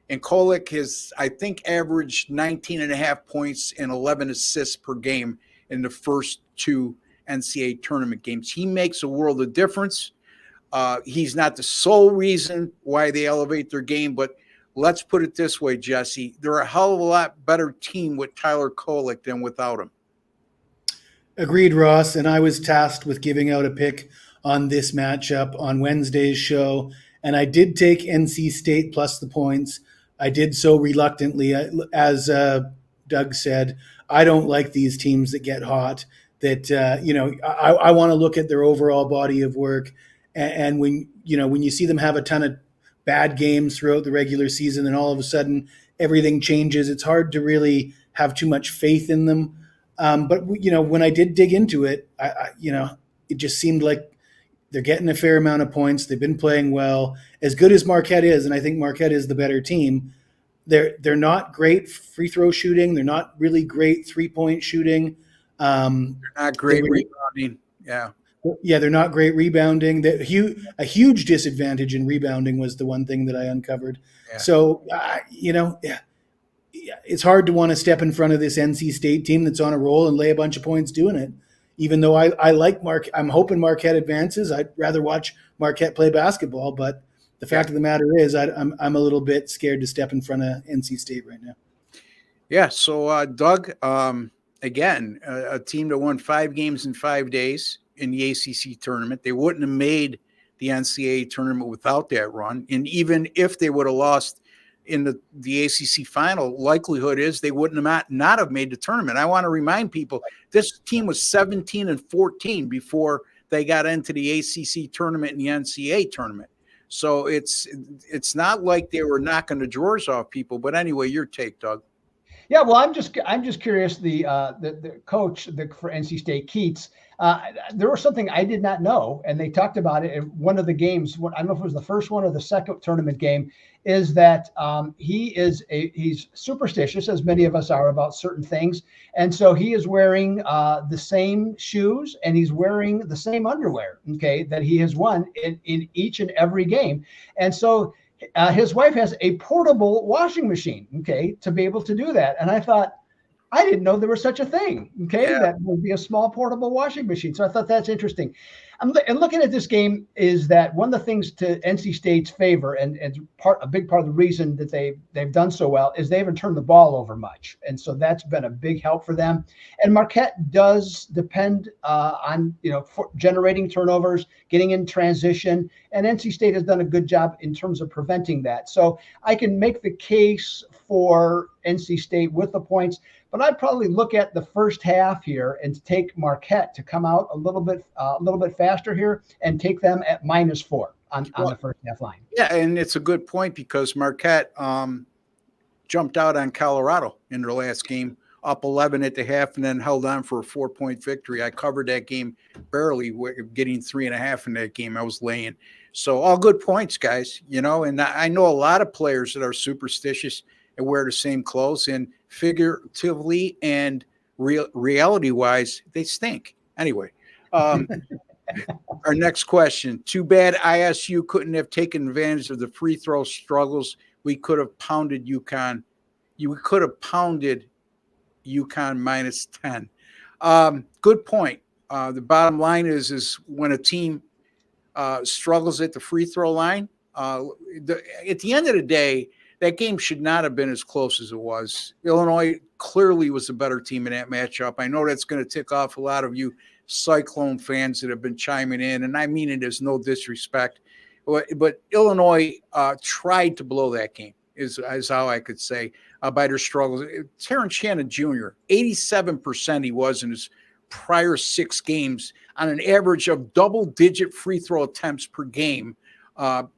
And Kolek has, I think, averaged 19 and a half points and 11 assists per game in the first two NCAA tournament games. He makes a world of difference. He's not the sole reason why they elevate their game, but let's put it this way, Jesse. They're a hell of a lot better team with Tyler Kolek than without him. Agreed, Ross. And I was tasked with giving out a pick on this matchup on Wednesday's show. And I did take NC State plus the points. I did so reluctantly. As Doug said, I don't like these teams that get hot. That I want to look at their overall body of work. And when you see them have a ton of bad games throughout the regular season, and all of a sudden everything changes, it's hard to really have too much faith in them. But when I did dig into it, it just seemed like they're getting a fair amount of points. They've been playing well. As good as Marquette is, and I think Marquette is the better team, they're not great free throw shooting. They're not really great 3-point shooting. They're not great rebounding. Yeah, they're not great rebounding. A huge disadvantage in rebounding was the one thing that I uncovered. Yeah. So, it's hard to want to step in front of this NC State team that's on a roll and lay a bunch of points doing it. Even though I like I'm hoping Marquette advances. I'd rather watch Marquette play basketball. But the fact of the matter is, I'm a little bit scared to step in front of NC State right now. Yeah. So, Doug, again, a team that won 5 games in 5 days in the ACC tournament. They wouldn't have made the NCAA tournament without that run. And even if they would have lost in the ACC final, likelihood is they wouldn't have not have made the tournament. I want to remind people, this team was 17-14 before they got into the ACC tournament and the NCAA tournament. So it's not like they were knocking the drawers off people. But anyway, your take, Doug. Yeah, well, I'm just curious. The coach for NC State, Keats, there was something I did not know, and they talked about it in one of the games. I don't know if it was the first one or the second tournament game. Is that he's superstitious, as many of us are, about certain things, and so he is wearing the same shoes and he's wearing the same underwear. Okay, that he has won in each and every game, and so. His wife has a portable washing machine, okay, to be able to do that. And I thought, I didn't know there was such a thing, okay, that would be a small portable washing machine. So I thought that's interesting. And looking at this game is that one of the things to NC State's favor, and a big part of the reason that they've done so well is they haven't turned the ball over much. And so that's been a big help for them. And Marquette does depend on, generating turnovers, getting in transition. And NC State has done a good job in terms of preventing that. So I can make the case for NC State with the points, but I'd probably look at the first half here and take Marquette to come out a little bit faster here and take them at -4 on the first half line. Yeah, and it's a good point because Marquette jumped out on Colorado in their last game, up 11 at the half, and then held on for a 4-point victory. I covered that game barely, getting 3.5 in that game. I was laying. So all good points, guys, and I know a lot of players that are superstitious and wear the same clothes, and figuratively and reality-wise, they stink. Anyway, our next question. Too bad ISU couldn't have taken advantage of the free throw struggles. We could have pounded UConn. You could have pounded UConn -10. Good point. The bottom line is when a team struggles at the free throw line, at the end of the day, that game should not have been as close as it was. Illinois clearly was a better team in that matchup. I know that's going to tick off a lot of you Cyclone fans that have been chiming in, and I mean it as no disrespect. But Illinois tried to blow that game, is how I could say, by their struggles. Terrence Shannon Jr., 87% he was in his prior 6 games on an average of double-digit free throw attempts per game.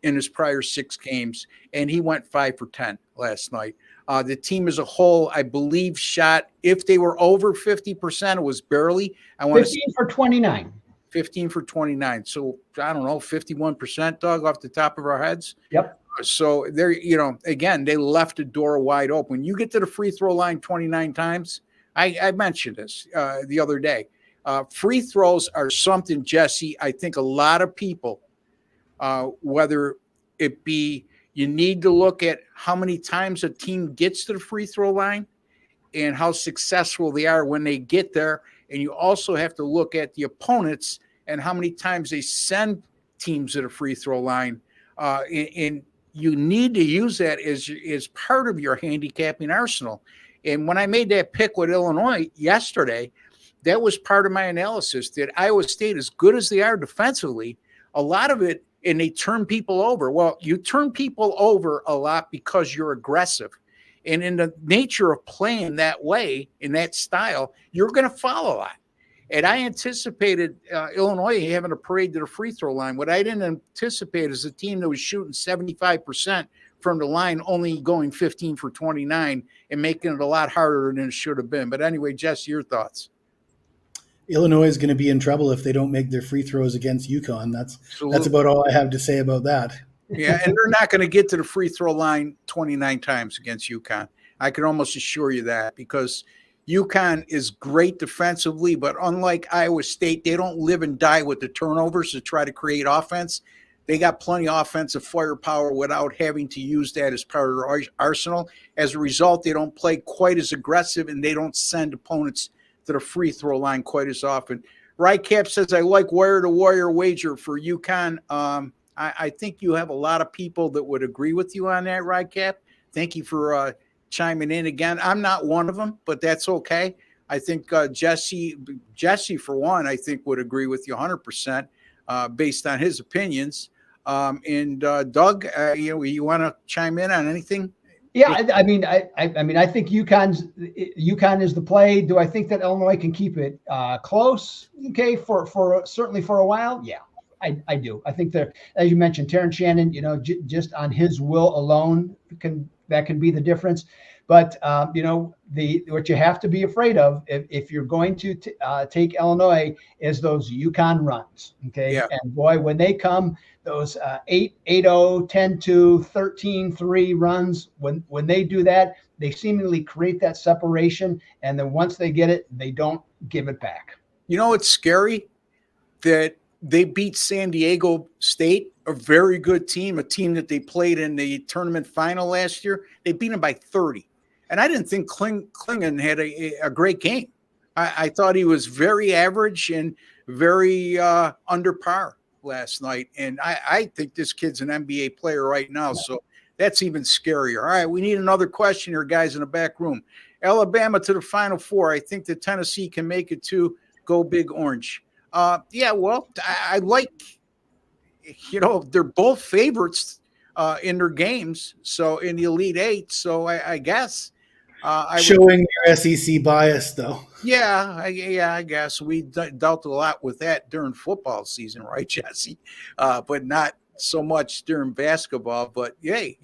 In his prior 6 games, and he went 5 for 10 last night. The team as a whole, I believe, shot, if they were over 50%, it was barely. 15 for 29. 15 for 29. So I don't know, 51%, Doug, off the top of our heads. Yep. So they're, again, they left the door wide open. You get to the free throw line 29 times. I mentioned this the other day. Free throws are something, Jesse, I think a lot of people, whether it be you need to look at how many times a team gets to the free throw line and how successful they are when they get there. And you also have to look at the opponents and how many times they send teams to the free throw line. And you need to use that as part of your handicapping arsenal. And when I made that pick with Illinois yesterday, that was part of my analysis that Iowa State, as good as they are defensively, a lot of it, and they turn people over. Well, you turn people over a lot because you're aggressive. And in the nature of playing that way, in that style, you're going to foul a lot. And I anticipated Illinois having a parade to the free throw line. What I didn't anticipate is a team that was shooting 75% from the line, only going 15 for 29 and making it a lot harder than it should have been. But anyway, Jess, your thoughts? Illinois is going to be in trouble if they don't make their free throws against UConn. That's about all I have to say about that. Yeah, and they're not going to get to the free throw line 29 times against UConn. I can almost assure you that, because UConn is great defensively, but unlike Iowa State, they don't live and die with the turnovers to try to create offense. They got plenty of offensive firepower without having to use that as part of their arsenal. As a result, they don't play quite as aggressive, and they don't send opponents to the free throw line quite as often. Rycap says, I like wire-to-wire wager for UConn. I think you have a lot of people that would agree with you on that, Rycap. Thank you for chiming in again. I'm not one of them, but that's okay. I think Jesse, for one, I think would agree with you 100% based on his opinions. And Doug, you want to chime in on anything? Yeah, I mean, I think UConn is the play. Do I think that Illinois can keep it close? Okay, for certainly for a while. Yeah, I do. I think that, as you mentioned, Terrence Shannon, just on his will alone can be the difference. But what you have to be afraid of if you're going to take Illinois is those UConn runs. Okay, yeah. And boy, when they come, those 8-0, 10-2, 13-3 runs, when they do that, they seemingly create that separation, and then once they get it, they don't give it back. It's scary that they beat San Diego State, a very good team, a team that they played in the tournament final last year. They beat them by 30. And I didn't think Klingon had a great game. I thought he was very average and very under par last night. And I think this kid's an NBA player right now. So that's even scarier. All right, we need another question here, guys, in the back room. Alabama to the Final Four. I think that Tennessee can make it to go Big Orange. Yeah, well, I like, they're both favorites in their games. So in the Elite Eight. So I guess. Showing your SEC bias, though. Yeah, I guess we dealt a lot with that during football season, right, Jesse? But not so much during basketball. But hey,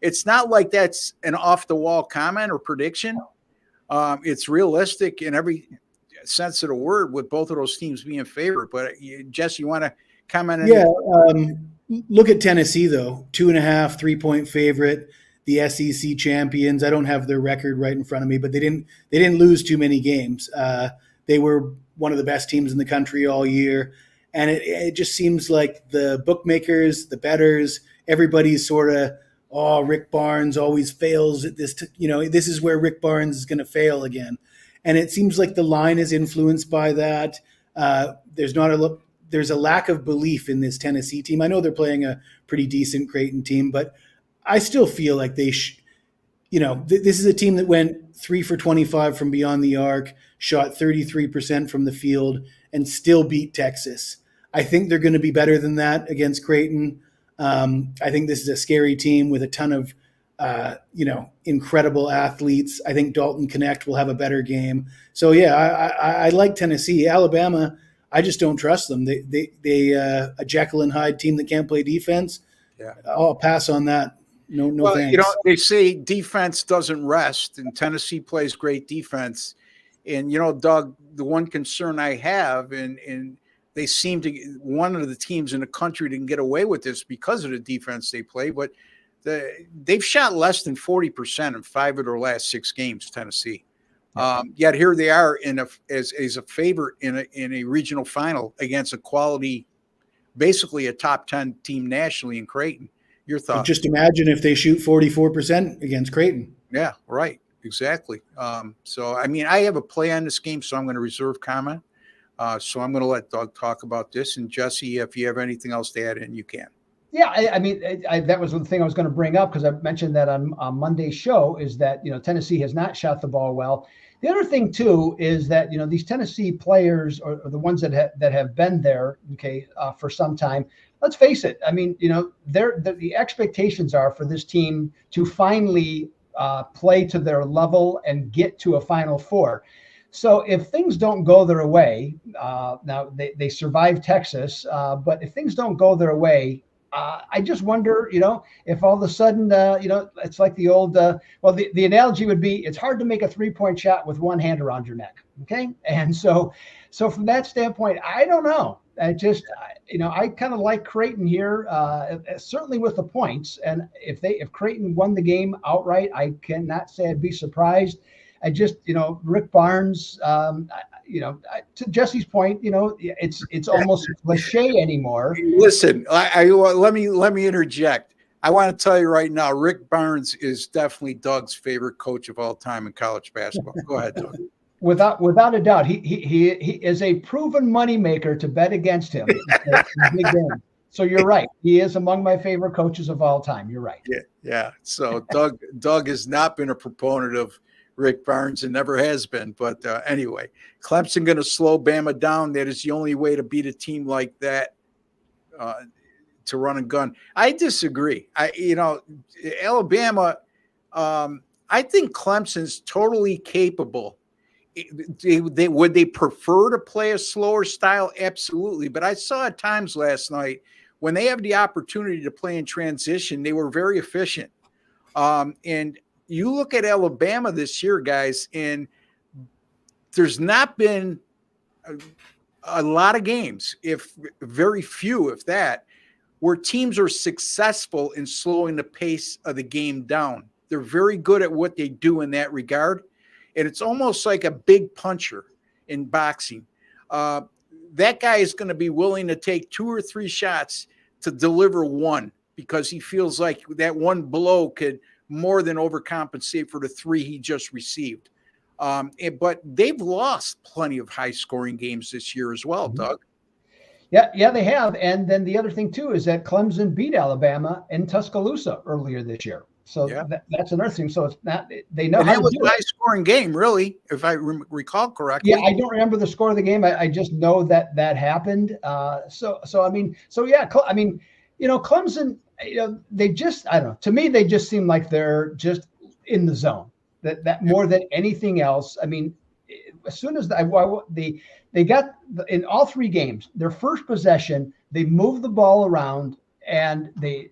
it's not like that's an off-the-wall comment or prediction. It's realistic in every sense of the word, with both of those teams being favored. But Jesse, you want to comment on that? Yeah, look at Tennessee, though. 2.5, 3-point favorite. The SEC champions. I don't have their record right in front of me, but they didn't lose too many games. They were one of the best teams in the country all year. And it just seems like the bookmakers, the bettors, everybody's sort of, Rick Barnes always fails at this. This is where Rick Barnes is going to fail again. And it seems like the line is influenced by that. There's a lack of belief in this Tennessee team. I know they're playing a pretty decent Creighton team, but I still feel like this is a team that went 3 for 25 from beyond the arc, shot 33% from the field, and still beat Texas. I think they're going to be better than that against Creighton. I think this is a scary team with a ton of, incredible athletes. I think Dalton Connect will have a better game. So yeah, I like Tennessee. Alabama, I just don't trust them. They a Jekyll and Hyde team that can't play defense. Yeah, I'll pass on that. No, well, thanks. They say defense doesn't rest, and Tennessee plays great defense. And, Doug, the one concern I have, and they seem to – one of the teams in the country didn't get away with this because of the defense they play, but they've shot less than 40% in 5 of their last 6 games, Tennessee. Yet here they are as a favorite in a regional final against a quality, basically a top 10 team nationally in Creighton. Your thoughts? But just imagine if they shoot 44% against Creighton. Yeah, right. Exactly. So, I mean, I have a play on this game, so I'm going to reserve comment. So I'm going to let Doug talk about this. And Jesse, if you have anything else to add in, you can. Yeah, I mean, that was the thing I was going to bring up because I mentioned that on Monday's show is that, Tennessee has not shot the ball well. The other thing, too, is that, these Tennessee players or the ones that have been there, for some time, let's face it. I mean, the expectations are for this team to finally play to their level and get to a Final Four. So if things don't go their way, now they survived Texas, but if things don't go their way, I just wonder, if all of a sudden, it's like the old, the analogy would be, it's hard to make a 3-point shot with one hand around your neck. Okay. And so from that standpoint, I don't know. I kind of like Creighton here, certainly with the points. And if Creighton won the game outright, I cannot say I'd be surprised. I just, Rick Barnes, to Jesse's point, it's almost cliche anymore. Listen, let me interject. I want to tell you right now, Rick Barnes is definitely Doug's favorite coach of all time in college basketball. Go ahead, Doug. Without a doubt, he is a proven moneymaker to bet against him. So you're right. He is among my favorite coaches of all time. You're right. Yeah. So Doug has not been a proponent of Rick Barnes and never has been. But anyway, Clemson going to slow Bama down. That is the only way to beat a team like that, to run and gun. I disagree. Alabama, I think Clemson's totally capable. Would they prefer to play a slower style? Absolutely. But I saw at times last night when they have the opportunity to play in transition, they were very efficient. And you look at Alabama this year, guys, and there's not been a lot of games, if very few, if that, where teams are successful in slowing the pace of the game down. They're very good at what they do in that regard. And it's almost like a big puncher in boxing. That guy is going to be willing to take 2 or 3 shots to deliver one because he feels like that one blow could more than overcompensate for the 3 he just received. But they've lost plenty of high-scoring games this year as well, Doug. Yeah, they have. And then the other thing, too, is that Clemson beat Alabama in Tuscaloosa earlier this year. So that's another thing. So it's not they know. And that was a high-scoring game, really, if I recall correctly. Yeah, I don't remember the score of the game. I just know that happened. Clemson. They just, I don't know. To me, they just seem like they're just in the zone. That more than anything else. I mean, as soon as they got in all 3 games, their first possession, they moved the ball around and they,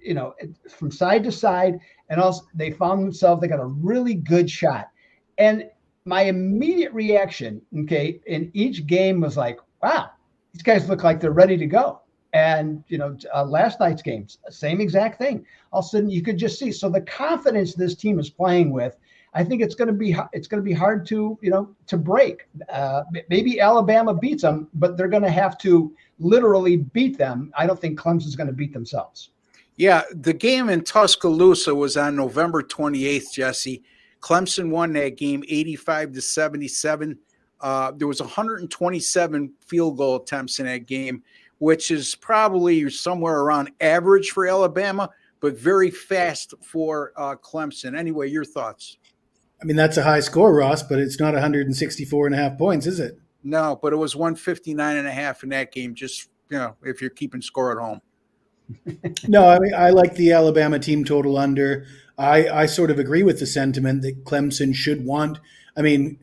from side to side, and also they found themselves, they got a really good shot. And my immediate reaction, in each game was like, wow, these guys look like they're ready to go. And, last night's games, same exact thing. All of a sudden you could just see. So the confidence this team is playing with, I think it's going to be hard to, to break. Maybe Alabama beats them, but they're going to have to literally beat them. I don't think Clemson's going to beat themselves. Yeah, the game in Tuscaloosa was on November 28th, Jesse. Clemson won that game 85-77. There was 127 field goal attempts in that game, which is probably somewhere around average for Alabama, but very fast for Clemson. Anyway, your thoughts? I mean, that's a high score, Ross, but it's not 164.5 points, is it? No, but it was 159.5 in that game, just, if you're keeping score at home. No, I mean, I like the Alabama team total under. I sort of agree with the sentiment that Clemson should want. I mean,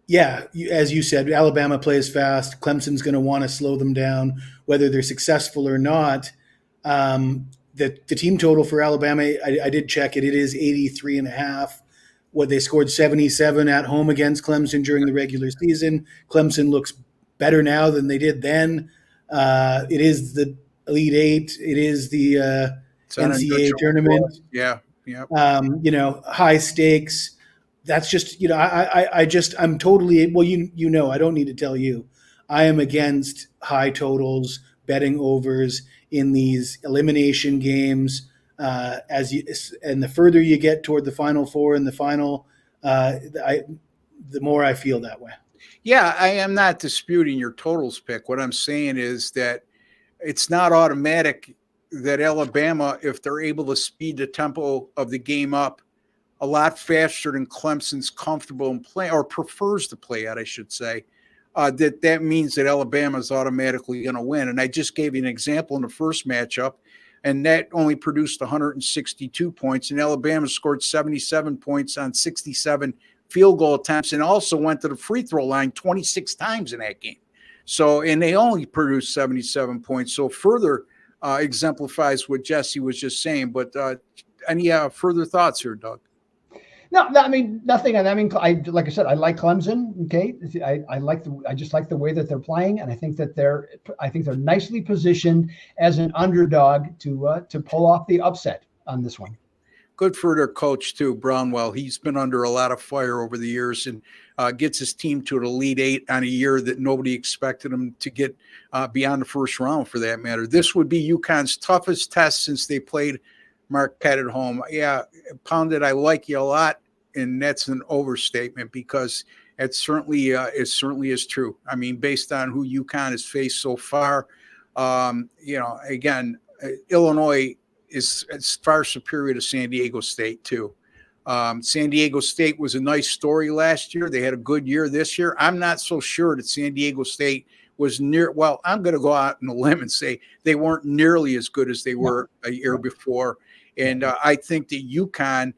yeah, as you said, Alabama plays fast. Clemson's going to want to slow them down, whether they're successful or not. The team total for Alabama, I did check it. It is 83.5. They scored 77 at home against Clemson during the regular season. Clemson looks better now than they did then. It is the Elite Eight. It is the NCAA Tournament. Yeah. High stakes. that's just, I'm totally, well, I don't need to tell you, I am against high totals, betting overs in these elimination games. And the further you get toward the Final Four and the final, the more I feel that way. Yeah, I am not disputing your totals pick. What I'm saying is that it's not automatic that Alabama, if they're able to speed the tempo of the game up a lot faster than Clemson's comfortable in play or prefers to play at, I should say, that means that Alabama is automatically going to win. And I just gave you an example in the first matchup, and that only produced 162 points, and Alabama scored 77 points on 67 field goal attempts and also went to the free throw line 26 times in that game. So, and they only produced 77 points. So further exemplifies what Jesse was just saying. But any further thoughts here, Doug? No, I mean, nothing. And I mean, like I said, I like Clemson. Okay. I just like the way that they're playing. And I think they're nicely positioned as an underdog to pull off the upset on this one. Good for their coach too, Brownwell. He's been under a lot of fire over the years and gets his team to an Elite Eight on a year that nobody expected him to get beyond the first round, for that matter. This would be UConn's toughest test since they played Marquette at home. Yeah, Pounded, I like you a lot, and that's an overstatement because it certainly is true. I mean, based on who UConn has faced so far, again, Illinois is far superior to San Diego State too. San Diego State was a nice story last year. They had a good year this year. I'm not so sure that San Diego State was near. Well, I'm going to go out on a limb and say they weren't nearly as good as they were a year before. And I think that UConn,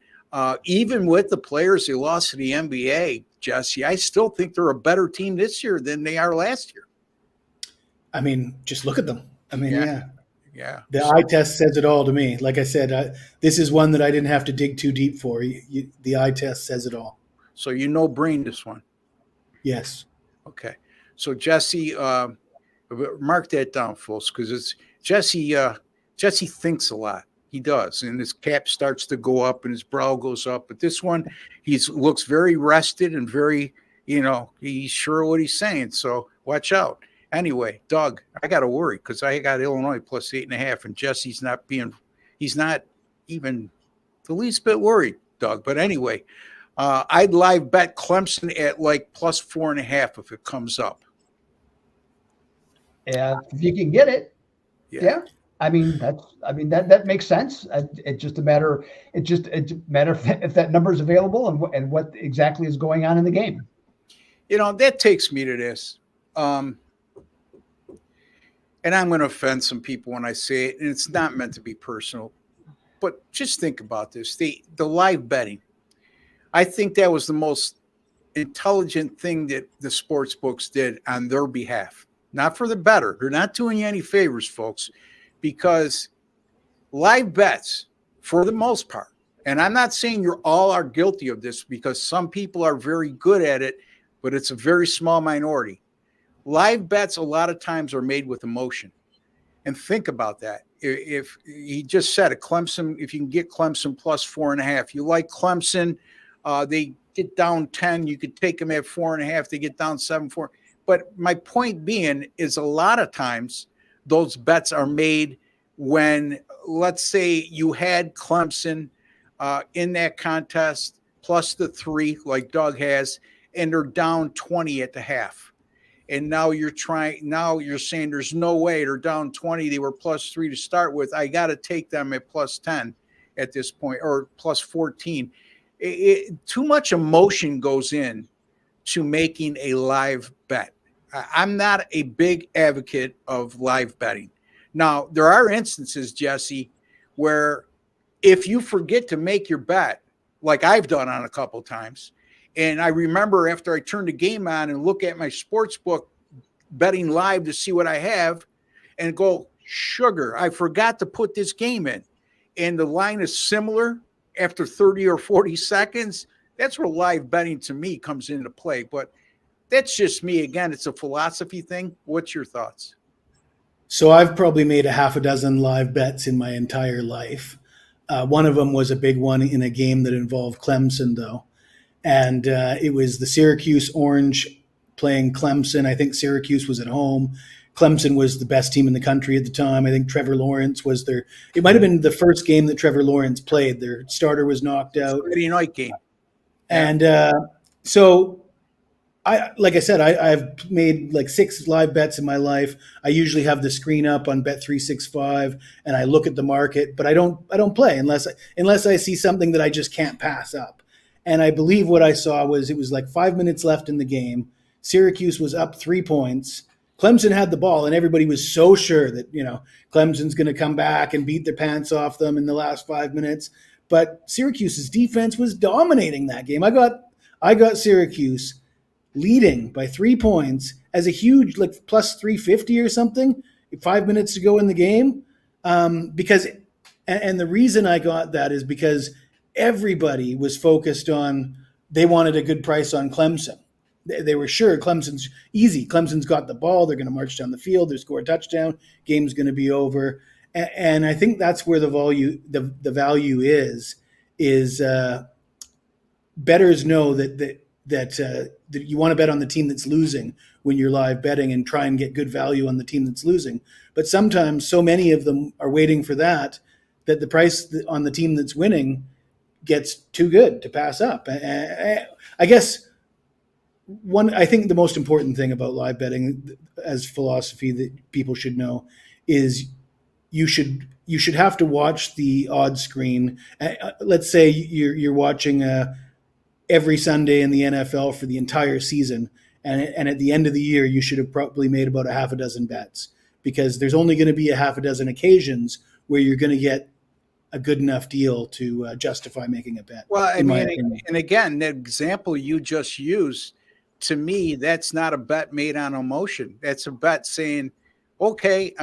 even with the players they lost to the NBA, Jesse, I still think they're a better team this year than they are last year. I mean, just look at them. I mean, yeah. The eye test says it all to me. Like I said, this is one that I didn't have to dig too deep for. The eye test says it all. So brain this one. Yes. Okay. So Jesse, mark that down, folks, because it's Jesse. Jesse thinks a lot. He does, and his cap starts to go up and his brow goes up. But this one, he looks very rested and very, he's sure what he's saying. So watch out. Anyway, Doug, I got to worry because I got Illinois plus 8.5, and Jesse's he's not even the least bit worried, Doug. But anyway, I'd live bet Clemson at like plus 4.5 if it comes up. Yeah, if you can get it. Yeah. I mean that makes sense. It's just a matter if that number is available and what exactly is going on in the game. That takes me to this. And I'm going to offend some people when I say it, and it's not meant to be personal, but just think about this. The live betting, I think that was the most intelligent thing that the sports books did on their behalf. Not for the better. They're not doing you any favors, folks, because live bets, for the most part, and I'm not saying you all are guilty of this because some people are very good at it, but it's a very small minority. Live bets a lot of times are made with emotion. And think about that. If he just said it, Clemson, if you can get Clemson plus 4.5, you like Clemson, they get down 10, you could take them at 4.5, they get down 7-4. But my point being is a lot of times those bets are made when, let's say you had Clemson in that contest plus the 3 like Doug has, and they're down 20 at the half. And now you're saying there's no way they're down 20. They were plus 3 to start with. I got to take them at plus 10 at this point, or plus 14. Too much emotion goes in to making a live bet. I'm not a big advocate of live betting. Now, there are instances, Jesse, where if you forget to make your bet, like I've done on a couple times, and I remember after I turn the game on and look at my sports book betting live to see what I have and go, sugar, I forgot to put this game in. And the line is similar after 30 or 40 seconds. That's where live betting to me comes into play. But that's just me. Again, it's a philosophy thing. What's your thoughts? So I've probably made a half a dozen live bets in my entire life. One of them was a big one in a game that involved Clemson, though. and it was the Syracuse Orange playing Clemson. I think Syracuse was at home. Clemson was the best team in the country at the time. I think Trevor Lawrence was it might have been the first game that Trevor Lawrence played. Their starter was knocked out. Friday night game. And so like I said, I've made like 6 live bets in my life. I usually have the screen up on Bet365 and I look at the market, but I don't play unless I see something that I just can't pass up. And I believe what I saw was it was like 5 minutes left in the game. Syracuse was up 3 points. Clemson had the ball, and everybody was so sure that, Clemson's going to come back and beat their pants off them in the last 5 minutes. But Syracuse's defense was dominating that game. I got Syracuse leading by 3 points as a huge, like plus 350 or something, 5 minutes to go in the game. Because the reason I got that is because everybody was focused on, they wanted a good price on Clemson. They were sure Clemson's easy. Clemson's got the ball. They're going to march down the field. They score a touchdown. Game's going to be over. And I think that's where the value is bettors know that you want to bet on the team that's losing when you're live betting and try and get good value on the team that's losing. But sometimes so many of them are waiting for that the price on the team that's winning gets too good to pass up. I guess I think the most important thing about live betting as philosophy that people should know is you should have to watch the odds screen. Let's say you're watching every Sunday in the NFL for the entire season, and at the end of the year you should have probably made about a half a dozen bets, because there's only going to be a half a dozen occasions where you're going to get a good enough deal to justify making a bet. Well, I mean, and again, the example you just used, to me, that's not a bet made on emotion. That's a bet saying, okay,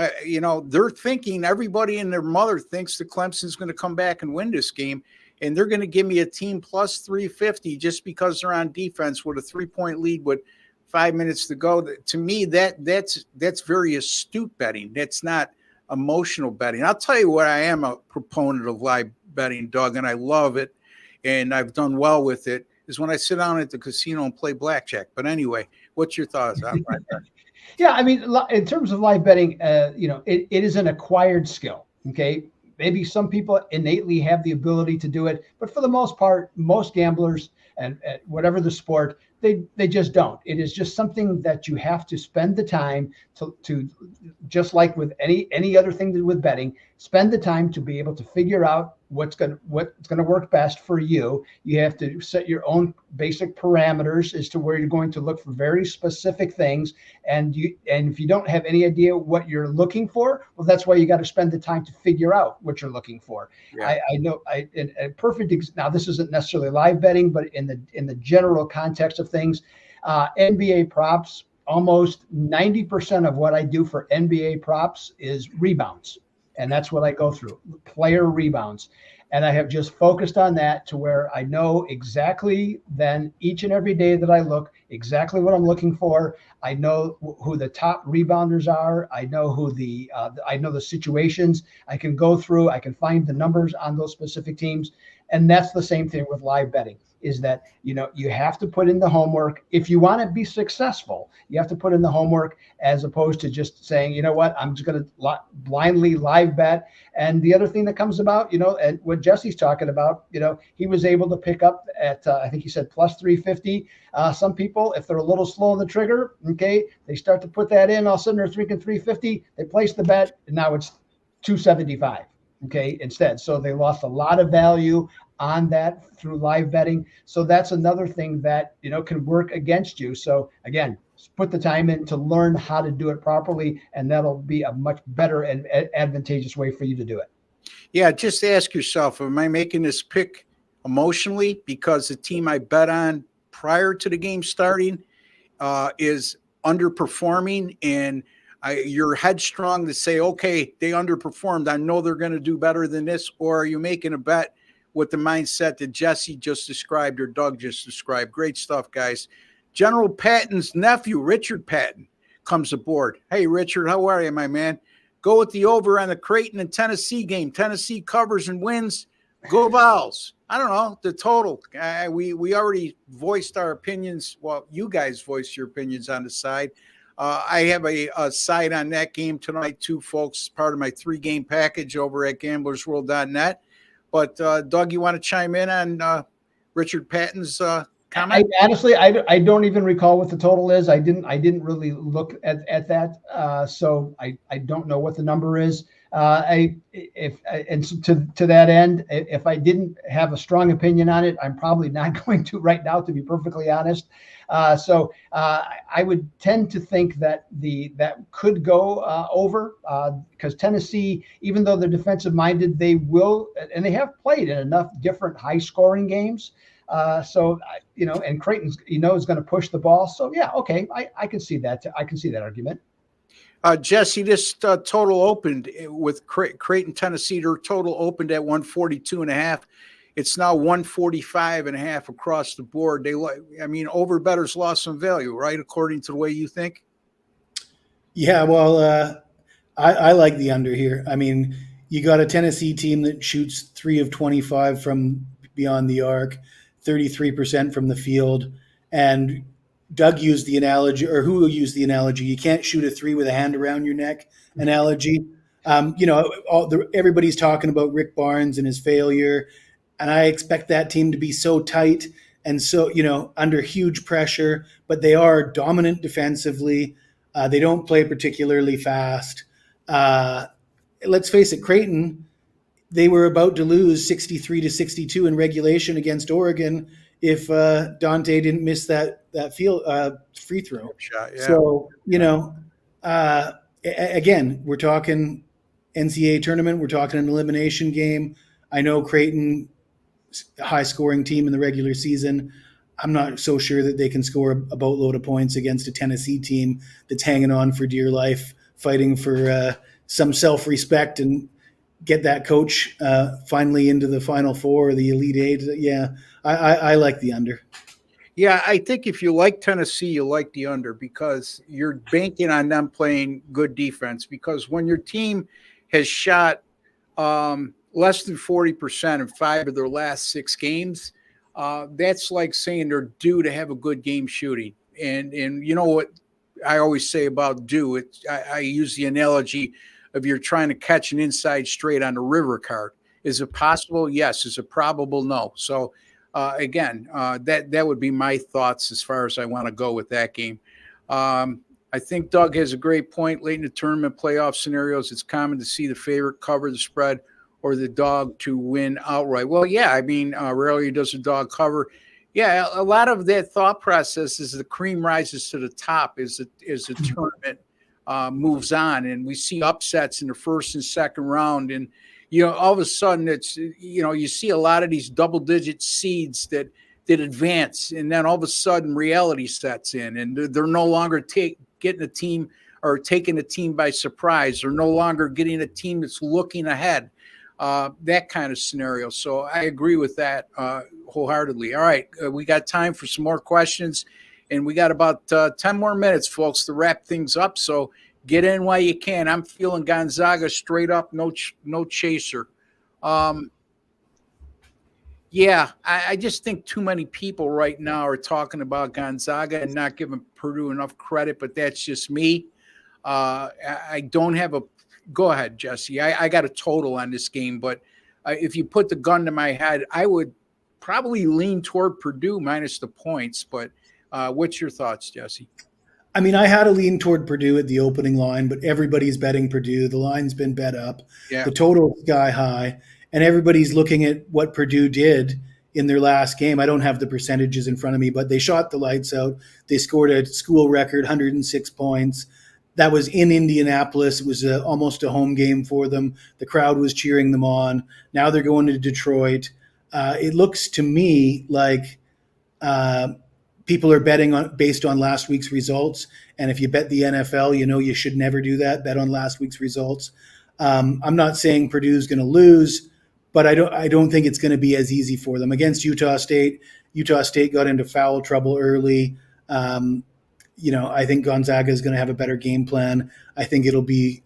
they're thinking, everybody and their mother thinks that Clemson's going to come back and win this game, and they're going to give me a team plus 350 just because they're on defense with a 3-point lead with 5 minutes to go. To me, that's very astute betting. That's not emotional betting. I'll tell you what, I am a proponent of live betting, Doug, and I love it, and I've done well with it, is when I sit down at the casino and play blackjack. But anyway, what's your thoughts on that? Yeah, I mean, in terms of live betting, it is an acquired skill. Okay, maybe some people innately have the ability to do it, but for the most part, most gamblers and whatever the sport, they just don't. It is just something that you have to spend the time to just like with any other thing with betting, spend the time to be able to figure out what's going to work best for you. You have to set your own basic parameters as to where you're going to look for very specific things. And if you don't have any idea what you're looking for, well, that's why you got to spend the time to figure out what you're looking for. Yeah. I know now this isn't necessarily live betting, but in the general context of things, NBA props, almost 90% of what I do for NBA props is rebounds. And that's what I go through, player rebounds. And I have just focused on that to where I know exactly then each and every day that I look, exactly what I'm looking for. I know who the top rebounders are. I know I know the situations. I can go through, I can find the numbers on those specific teams. And that's the same thing with live betting, is that, you have to put in the homework. If you want to be successful, you have to put in the homework, as opposed to just saying, you know what, I'm just going to blindly live bet. And the other thing that comes about, and what Jesse's talking about, he was able to pick up at, I think he said plus 350. Some people, if they're a little slow on the trigger, okay, they start to put that in, all of a sudden they're thinking 350, they place the bet, and now it's 275. Okay, instead. So they lost a lot of value on that through live betting. So that's another thing that, can work against you. So again, put the time in to learn how to do it properly, and that'll be a much better and advantageous way for you to do it. Yeah, just ask yourself, am I making this pick emotionally because the team I bet on prior to the game starting is underperforming, and you're headstrong to say, okay, they underperformed, I know they're going to do better than this? Or are you making a bet with the mindset that Jesse just described or Doug just described? Great stuff, guys. General Patton's nephew, Richard Patton, comes aboard. Hey, Richard, how are you, my man? Go with the over on the Creighton and Tennessee game. Tennessee covers and wins. Go Vols. I don't know the total. We already voiced our opinions. Well, you guys voiced your opinions on the side. I have a side on that game tonight too, folks. Part of my 3-game package over at gamblersworld.net. But Doug, you want to chime in on Richard Patton's comment? I don't even recall what the total is. I didn't really look at that, so I don't know what the number is. To that end, if I didn't have a strong opinion on it, I'm probably not going to right now, to be perfectly honest. I would tend to think that that could go over, because Tennessee, even though they're defensive minded, they will, and they have played in enough different high scoring games. And Creighton's, is going to push the ball. So yeah, okay, I can see that. I can see that argument. Jesse, this total opened with Creighton, Tennessee. Their total opened at 142.5. It's now 145.5 across the board. Over bettors lost some value, right? According to the way you think. Yeah, well, I like the under here. I mean, you got a Tennessee team that shoots 3 of 25 from beyond the arc, 33% from the field, and Doug used the analogy, or who used the analogy, you can't shoot a 3 with a hand around your neck analogy. Everybody's talking about Rick Barnes and his failure, and I expect that team to be so tight and so, under huge pressure, but they are dominant defensively. They don't play particularly fast. Let's face it, Creighton, they were about to lose 63-62 in regulation against Oregon if Dante didn't miss that free throw shot. Yeah. So, again, we're talking NCAA tournament. We're talking an elimination game. I know Creighton, high scoring team in the regular season. I'm not so sure that they can score a boatload of points against a Tennessee team that's hanging on for dear life, fighting for some self-respect and get that coach finally into the Final Four or the Elite Eight. Yeah, I like the under. Yeah, I think if you like Tennessee, you like the under because you're banking on them playing good defense. Because when your team has shot less than 40% in 5 of their last 6 games, that's like saying they're due to have a good game shooting. And you know what I always say about due? I use the analogy of you're trying to catch an inside straight on a river cart. Is it possible? Yes. Is it probable? No. So, that would be my thoughts as far as I want to go with that game. I think Doug has a great point. Late in the tournament playoff scenarios, it's common to see the favorite cover the spread or the dog to win outright. Well, yeah, rarely does a dog cover. Yeah, a lot of that thought process is the cream rises to the top as the tournament moves on, and we see upsets in the first and second round, and all of a sudden it's you see a lot of these double-digit seeds that advance, and then all of a sudden reality sets in, and they're no longer getting a team or taking a team by surprise. They're no longer getting a team that's looking ahead. That kind of scenario. So I agree with that wholeheartedly. All right, we got time for some more questions. And we got about 10 more minutes, folks, to wrap things up. So get in while you can. I'm feeling Gonzaga straight up, no chaser. I just think too many people right now are talking about Gonzaga and not giving Purdue enough credit, but that's just me. I don't have a – go ahead, Jesse. I got a total on this game, but if you put the gun to my head, I would probably lean toward Purdue minus the points, but – what's your thoughts, Jesse? I mean, I had to lean toward Purdue at the opening line, but everybody's betting Purdue. The line's been bet up. Yeah. The total is sky high, and everybody's looking at what Purdue did in their last game. I don't have the percentages in front of me, but they shot the lights out. They scored a school record, 106 points. That was in Indianapolis. It was almost a home game for them. The crowd was cheering them on. Now they're going to Detroit. It looks to me like people are betting based on last week's results. And if you bet the NFL, you should never do that, bet on last week's results. I'm not saying Purdue's going to lose, but I don't think it's going to be as easy for them. Against Utah State got into foul trouble early. I think Gonzaga is going to have a better game plan. I think it'll be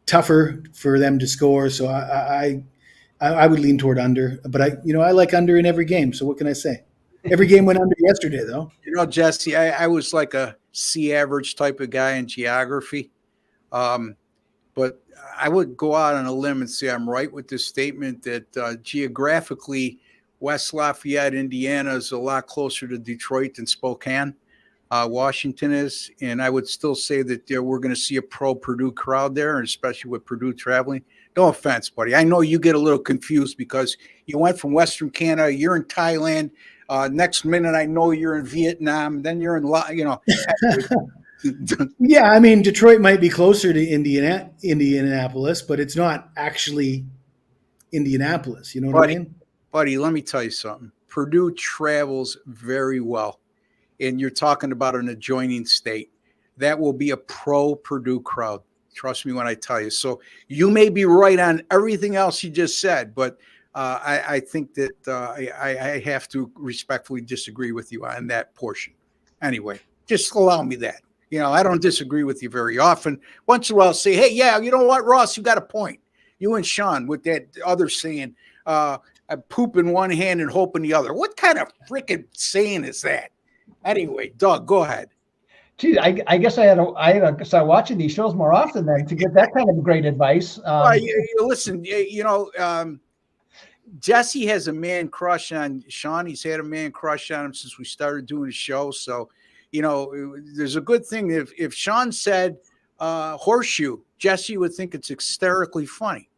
tougher for them to score. So I would lean toward under, but I like under in every game. So what can I say? Every game went under yesterday, though. Jesse, I was like a C average type of guy in geography. But I would go out on a limb and say I'm right with this statement that geographically, West Lafayette, Indiana is a lot closer to Detroit than Spokane, Washington is. And I would still say that we're going to see a pro-Purdue crowd there, and especially with Purdue traveling. No offense, buddy. I know you get a little confused because you went from Western Canada, you're in Thailand. Next minute, I know you're in Vietnam. Then you're in, Yeah, I mean, Detroit might be closer to Indianapolis, but it's not actually Indianapolis. You know what I mean? Buddy, let me tell you something. Purdue travels very well, and you're talking about an adjoining state. That will be a pro-Purdue crowd. Trust me when I tell you. So you may be right on everything else you just said, but I think that I have to respectfully disagree with you on that portion. Anyway, just allow me that. I don't disagree with you very often. Once in a while, I'll say, hey, yeah, you know what, Ross, you got a point. You and Sean with that other saying, I poop in one hand and hope in the other. What kind of freaking saying is that? Anyway, Doug, go ahead. Gee, I guess I had to start watching these shows more often then to get that kind of great advice. Listen, Jesse has a man crush on Sean. He's had a man crush on him since we started doing the show. So, there's a good thing. If Sean said horseshoe, Jesse would think it's hysterically funny.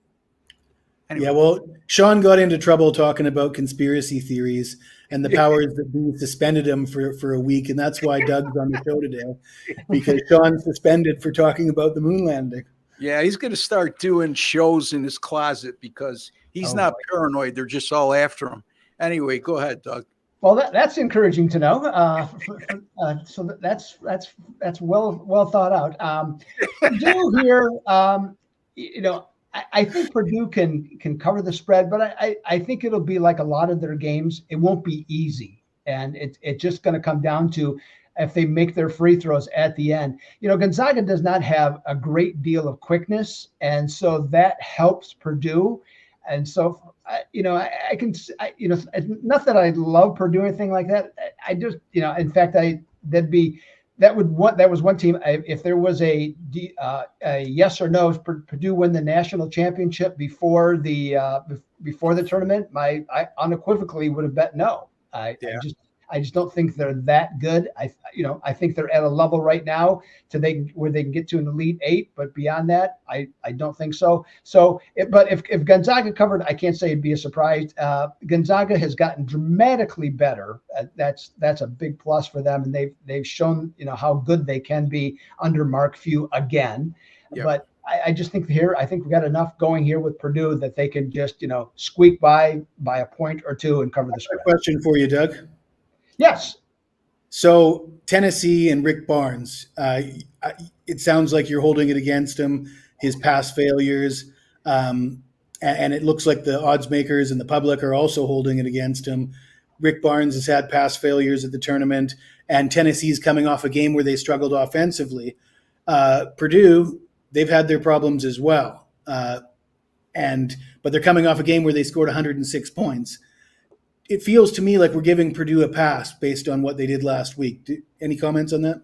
Anyway. Yeah, well, Sean got into trouble talking about conspiracy theories and the powers that be suspended him for a week, and that's why Doug's on the show today, because Sean's suspended for talking about the moon landing. Yeah, he's going to start doing shows in his closet because he's not paranoid. They're just all after him. Anyway, go ahead, Doug. Well, that's encouraging to know. So that's well thought out. Purdue here, I think Purdue can cover the spread, but I think it'll be like a lot of their games. It won't be easy, and it's just going to come down to if they make their free throws at the end. Gonzaga does not have a great deal of quickness, and so that helps Purdue. And so, I can, not that I love Purdue or anything like that. I just, in fact, that was one team. If there was a yes or no, Purdue win the national championship before the tournament, I unequivocally would have bet no. I just don't think they're that good. I think they're at a level right now where they can get to an Elite Eight, but beyond that, I don't think so. But if Gonzaga covered, I can't say it'd be a surprise. Gonzaga has gotten dramatically better. That's a big plus for them, and they've shown how good they can be under Mark Few again. Yep. But I just think I think we got enough going here with Purdue that they can just squeak by a point or two and cover the spread. Question for you, Doug. Yes. So Tennessee and Rick Barnes, it sounds like you're holding it against him, his past failures, and it looks like the odds makers and the public are also holding it against him. Rick Barnes has had past failures at the tournament, and Tennessee's coming off a game where they struggled offensively. Purdue, they've had their problems as well, but they're coming off a game where they scored 106 points. It feels to me like we're giving Purdue a pass based on what they did last week. Any comments on that?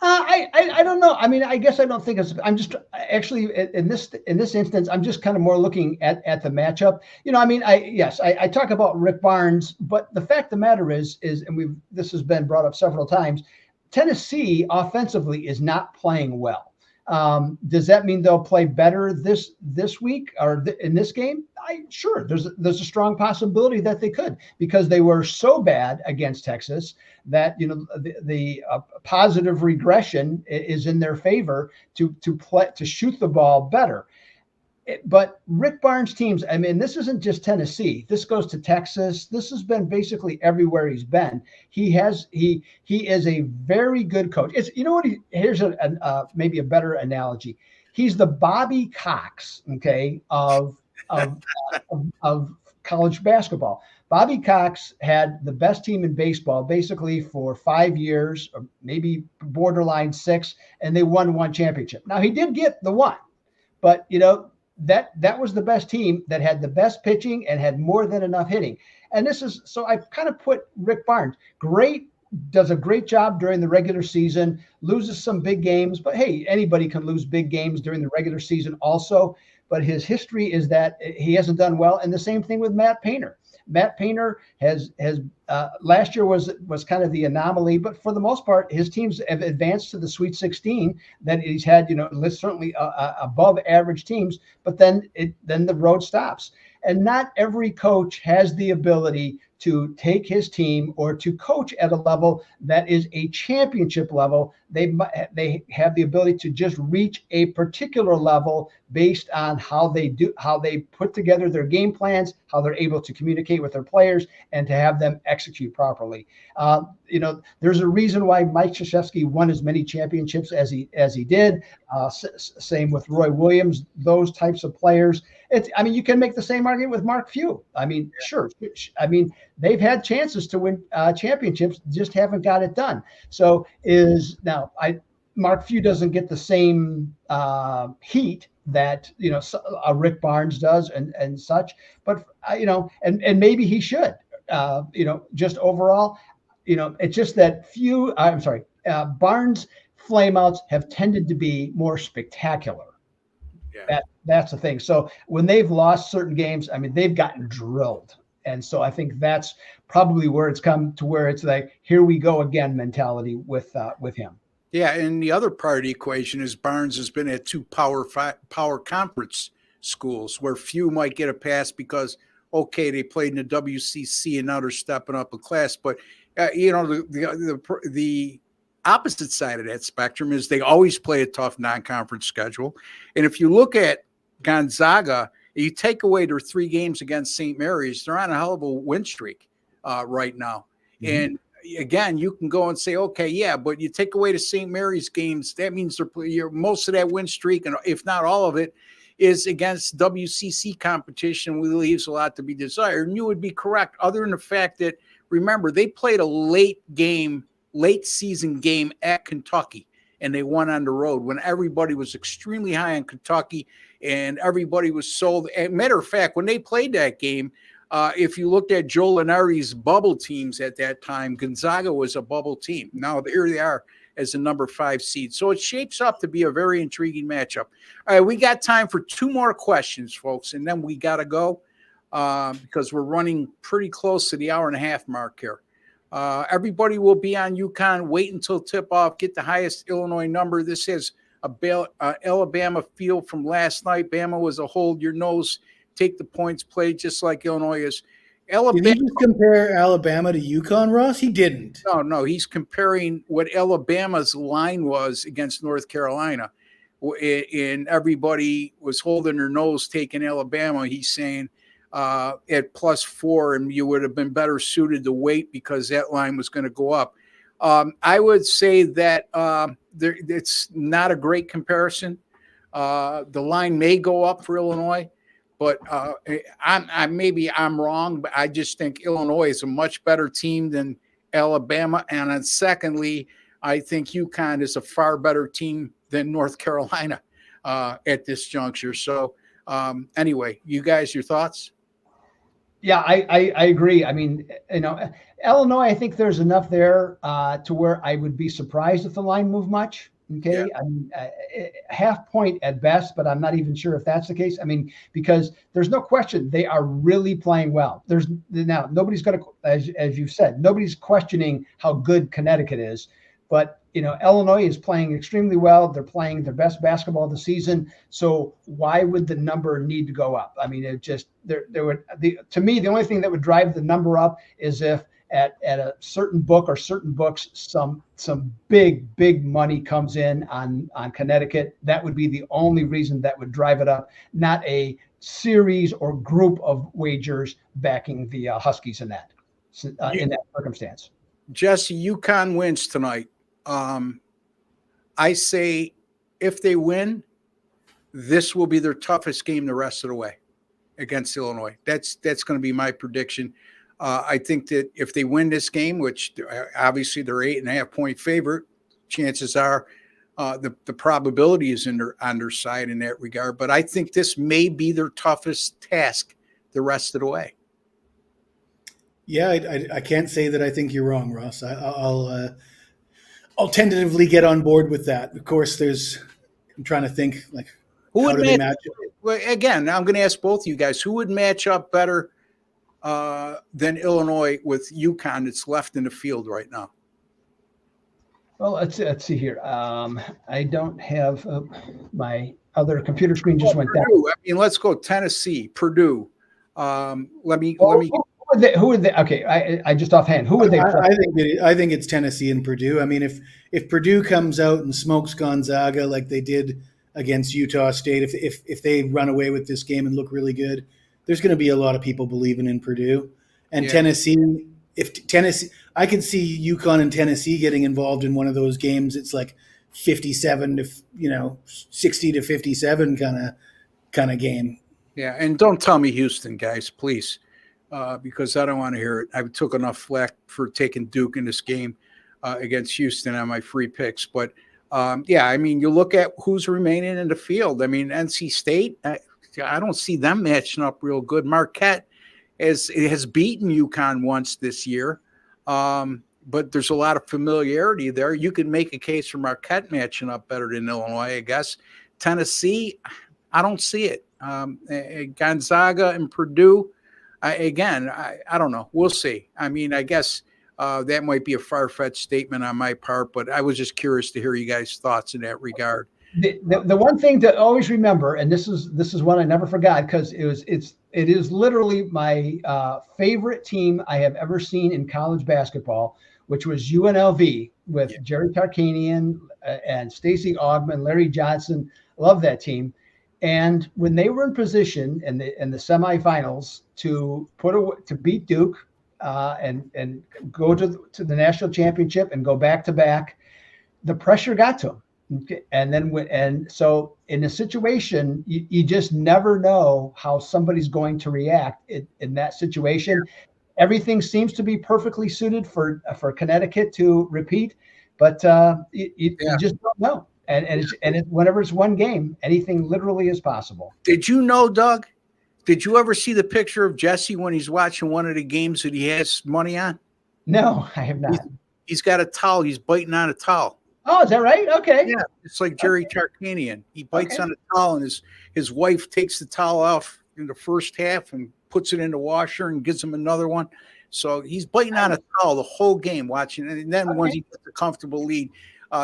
I don't know. I mean, I guess I don't think I'm just actually in this instance, I'm just kind of more looking at the matchup. I talk about Rick Barnes, but the fact of the matter is, and this has been brought up several times, Tennessee offensively is not playing well. Does that mean they'll play better this week or in this game? Sure. There's a strong possibility that they could, because they were so bad against Texas that the positive regression is in their favor to shoot the ball better. But Rick Barnes' teams, I mean, this isn't just Tennessee. This goes to Texas. This has been basically everywhere he's been. He is a very good coach. Here's maybe a better analogy. He's the Bobby Cox, okay, of college basketball. Bobby Cox had the best team in baseball basically for 5 years, or maybe borderline 6, and they won one championship. Now he did get the one, but that was the best team that had the best pitching and had more than enough hitting. And this is, so I kind of put Rick Barnes, does a great job during the regular season, loses some big games, but hey, anybody can lose big games during the regular season also. But his history is that he hasn't done well. And the same thing with Matt Painter. Matt Painter has last year was kind of the anomaly, but for the most part, his teams have advanced to the Sweet 16. That he's had, certainly above average teams, but then the road stops. And not every coach has the ability to take his team or to coach at a level that is a championship level. They have the ability to just reach a particular level based on how they put together their game plans, how they're able to communicate with their players, and to have them execute properly. There's a reason why Mike Krzyzewski won as many championships as he did. Same with Roy Williams. Those types of players. You can make the same argument with Mark Few. Sure. They've had chances to win championships, just haven't got it done. So Mark Few doesn't get the same heat that Rick Barnes does and such, but and maybe he should. Just overall, it's just that Barnes flameouts have tended to be more spectacular. Yeah. That's the thing. So when they've lost certain games, they've gotten drilled. And so I think that's probably where it's come to, where it's like, here we go again mentality with him. Yeah, and the other part of the equation is Barnes has been at two power conference schools where few might get a pass because, okay, they played in the WCC and now they're stepping up a class. But, the opposite side of that spectrum is they always play a tough non-conference schedule. And if you look at Gonzaga, you take away their 3 games against St. Mary's, they're on a hell of a win streak right now. Mm-hmm. And again, you can go and say, okay, yeah, but you take away the St. Mary's games, that means most of that win streak, and if not all of it, is against WCC competition, which leaves a lot to be desired. And you would be correct, other than the fact that, remember, they played a late season game at Kentucky, and they won on the road when everybody was extremely high on Kentucky and everybody was sold. As a matter of fact, when they played that game, if you looked at Joe Lunari's bubble teams at that time, Gonzaga was a bubble team. Now here they are as the number 5 seed. So it shapes up to be a very intriguing matchup. All right, we got time for 2 more questions, folks, and then we got to go because we're running pretty close to the hour and a half mark here. Everybody will be on UConn. Wait until tip-off. Get the highest Illinois number. This is Alabama field from last night. Bama was a hold your nose, take the points, play just like Illinois is. Did he just compare Alabama to UConn, Ross? He didn't. No. He's comparing what Alabama's line was against North Carolina. And everybody was holding their nose taking Alabama. He's saying at +4, and you would have been better suited to wait because that line was going to go up. I would say that it's not a great comparison. The line may go up for Illinois, but maybe I'm wrong, but I just think Illinois is a much better team than Alabama. And then secondly, I think UConn is a far better team than North Carolina at this juncture. So anyway, you guys, your thoughts? Yeah, I agree. Illinois, I think there's enough there to where I would be surprised if the line moved much. Okay. Yeah. Half point at best, but I'm not even sure if that's the case. Because there's no question they are really playing well. Now nobody's going to, as you've said, nobody's questioning how good Connecticut is, but Illinois is playing extremely well. They're playing their best basketball of the season. So why would the number need to go up? To me, the only thing that would drive the number up is if at a certain book or certain books, some big money comes in on Connecticut. That would be the only reason that would drive it up, not a series or group of wagers backing the Huskies in that circumstance. Jesse, UConn wins tonight. I say if they win, this will be their toughest game the rest of the way against Illinois. That's going to be my prediction. I think that if they win this game, which obviously they're 8.5 point favorite, chances are the probability is on their side in that regard. But I think this may be their toughest task the rest of the way. Yeah, I can't say that I think you're wrong, Ross. I'll tentatively get on board with that. Of course, I'm trying to think like Who how do they match up? Well, again, I'm going to ask both of you guys, who would match up better than Illinois with UConn that's left in the field right now? Well, let's see here. I don't have my other computer screen just went down. I mean, let's go Tennessee, Purdue. Let me. Who would they? Okay, I just offhand. Who would they? I think it's Tennessee and Purdue. I mean, if Purdue comes out and smokes Gonzaga like they did against Utah State, if they run away with this game and look really good, there's going to be a lot of people believing in Purdue. And Tennessee, I could see UConn and Tennessee getting involved in one of those games. It's like 57 to 60 to 57 kind of game. Yeah, and don't tell me Houston, guys, please, because I don't want to hear it. I took enough flack for taking Duke in this game against Houston on my free picks. But, I mean, you look at who's remaining in the field. I mean, NC State, I don't see them matching up real good. Marquette has beaten UConn once this year, but there's a lot of familiarity there. You could make a case for Marquette matching up better than Illinois, I guess. Tennessee, I don't see it. Gonzaga and Purdue, I don't know. We'll see. I mean, I guess that might be a far-fetched statement on my part, but I was just curious to hear you guys' thoughts in that regard. The one thing to always remember, and this is one I never forgot because it is literally my favorite team I have ever seen in college basketball, which was UNLV with Jerry Tarkanian and Stacey Augmon, Larry Johnson. Love that team. And when they were in position in the semifinals to beat Duke and go to the national championship and go back to back, the pressure got to them. And so in a situation, you just never know how somebody's going to react in that situation. Everything seems to be perfectly suited for Connecticut to repeat, but you just don't know. And whenever it's one game, anything literally is possible. Did you know, Doug? Did you ever see the picture of Jesse when he's watching one of the games that he has money on? No, I have not. He's got a towel. He's biting on a towel. Oh, is that right? Okay. Yeah, it's like Jerry Tarkanian. He bites on a towel, and his wife takes the towel off in the first half and puts it in the washer and gives him another one. So he's biting on a towel the whole game watching. And then once he gets a comfortable lead,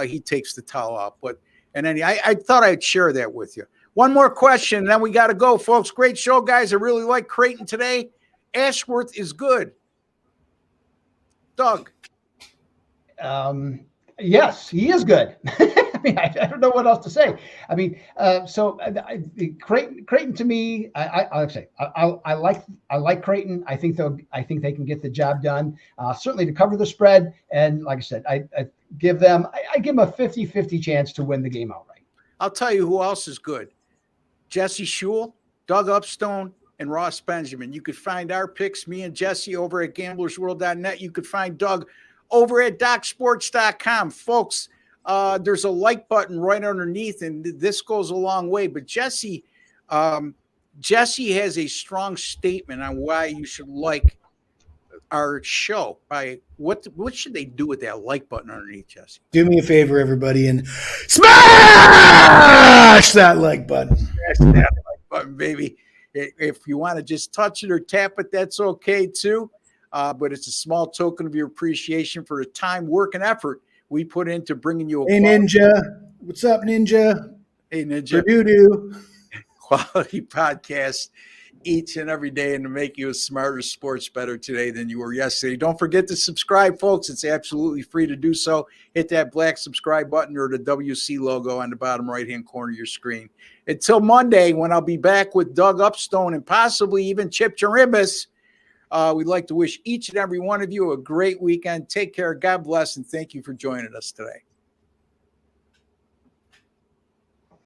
he takes the towel off. And then I thought I'd share that with you. One more question, and then we got to go, folks. Great show, guys. I really like Creighton today. Ashworth is good. Doug. Yes, he is good. I mean, I don't know what else to say. I mean, Creighton to me, I like Creighton. I think they can get the job done. Certainly to cover the spread. And like I said, I give them a 50-50 chance to win the game outright. I'll tell you who else is good. Jesse Schule, Doug Upstone, and Ross Benjamin. You could find our picks, me and Jesse, over at gamblersworld.net. You could find Doug over at DocSports.com. Folks, there's a like button right underneath, and this goes a long way. But Jesse has a strong statement on why you should like our show. What should they do with that like button underneath, Jesse? Do me a favor, everybody, and smash that like button. Smash that like button, baby. If you want to just touch it or tap it, that's okay too. But it's a small token of your appreciation for the time, work, and effort we put into bringing you a Ninja. What's up, Ninja? Hey, Ninja. Quality podcast each and every day, and to make you a smarter sports better today than you were yesterday. Don't forget to subscribe, folks. It's absolutely free to do so. Hit that black subscribe button or the WC logo on the bottom right-hand corner of your screen. Until Monday, when I'll be back with Doug Upstone and possibly even Chip Jarimbas, we'd like to wish each and every one of you a great weekend. Take care. God bless, and thank you for joining us today.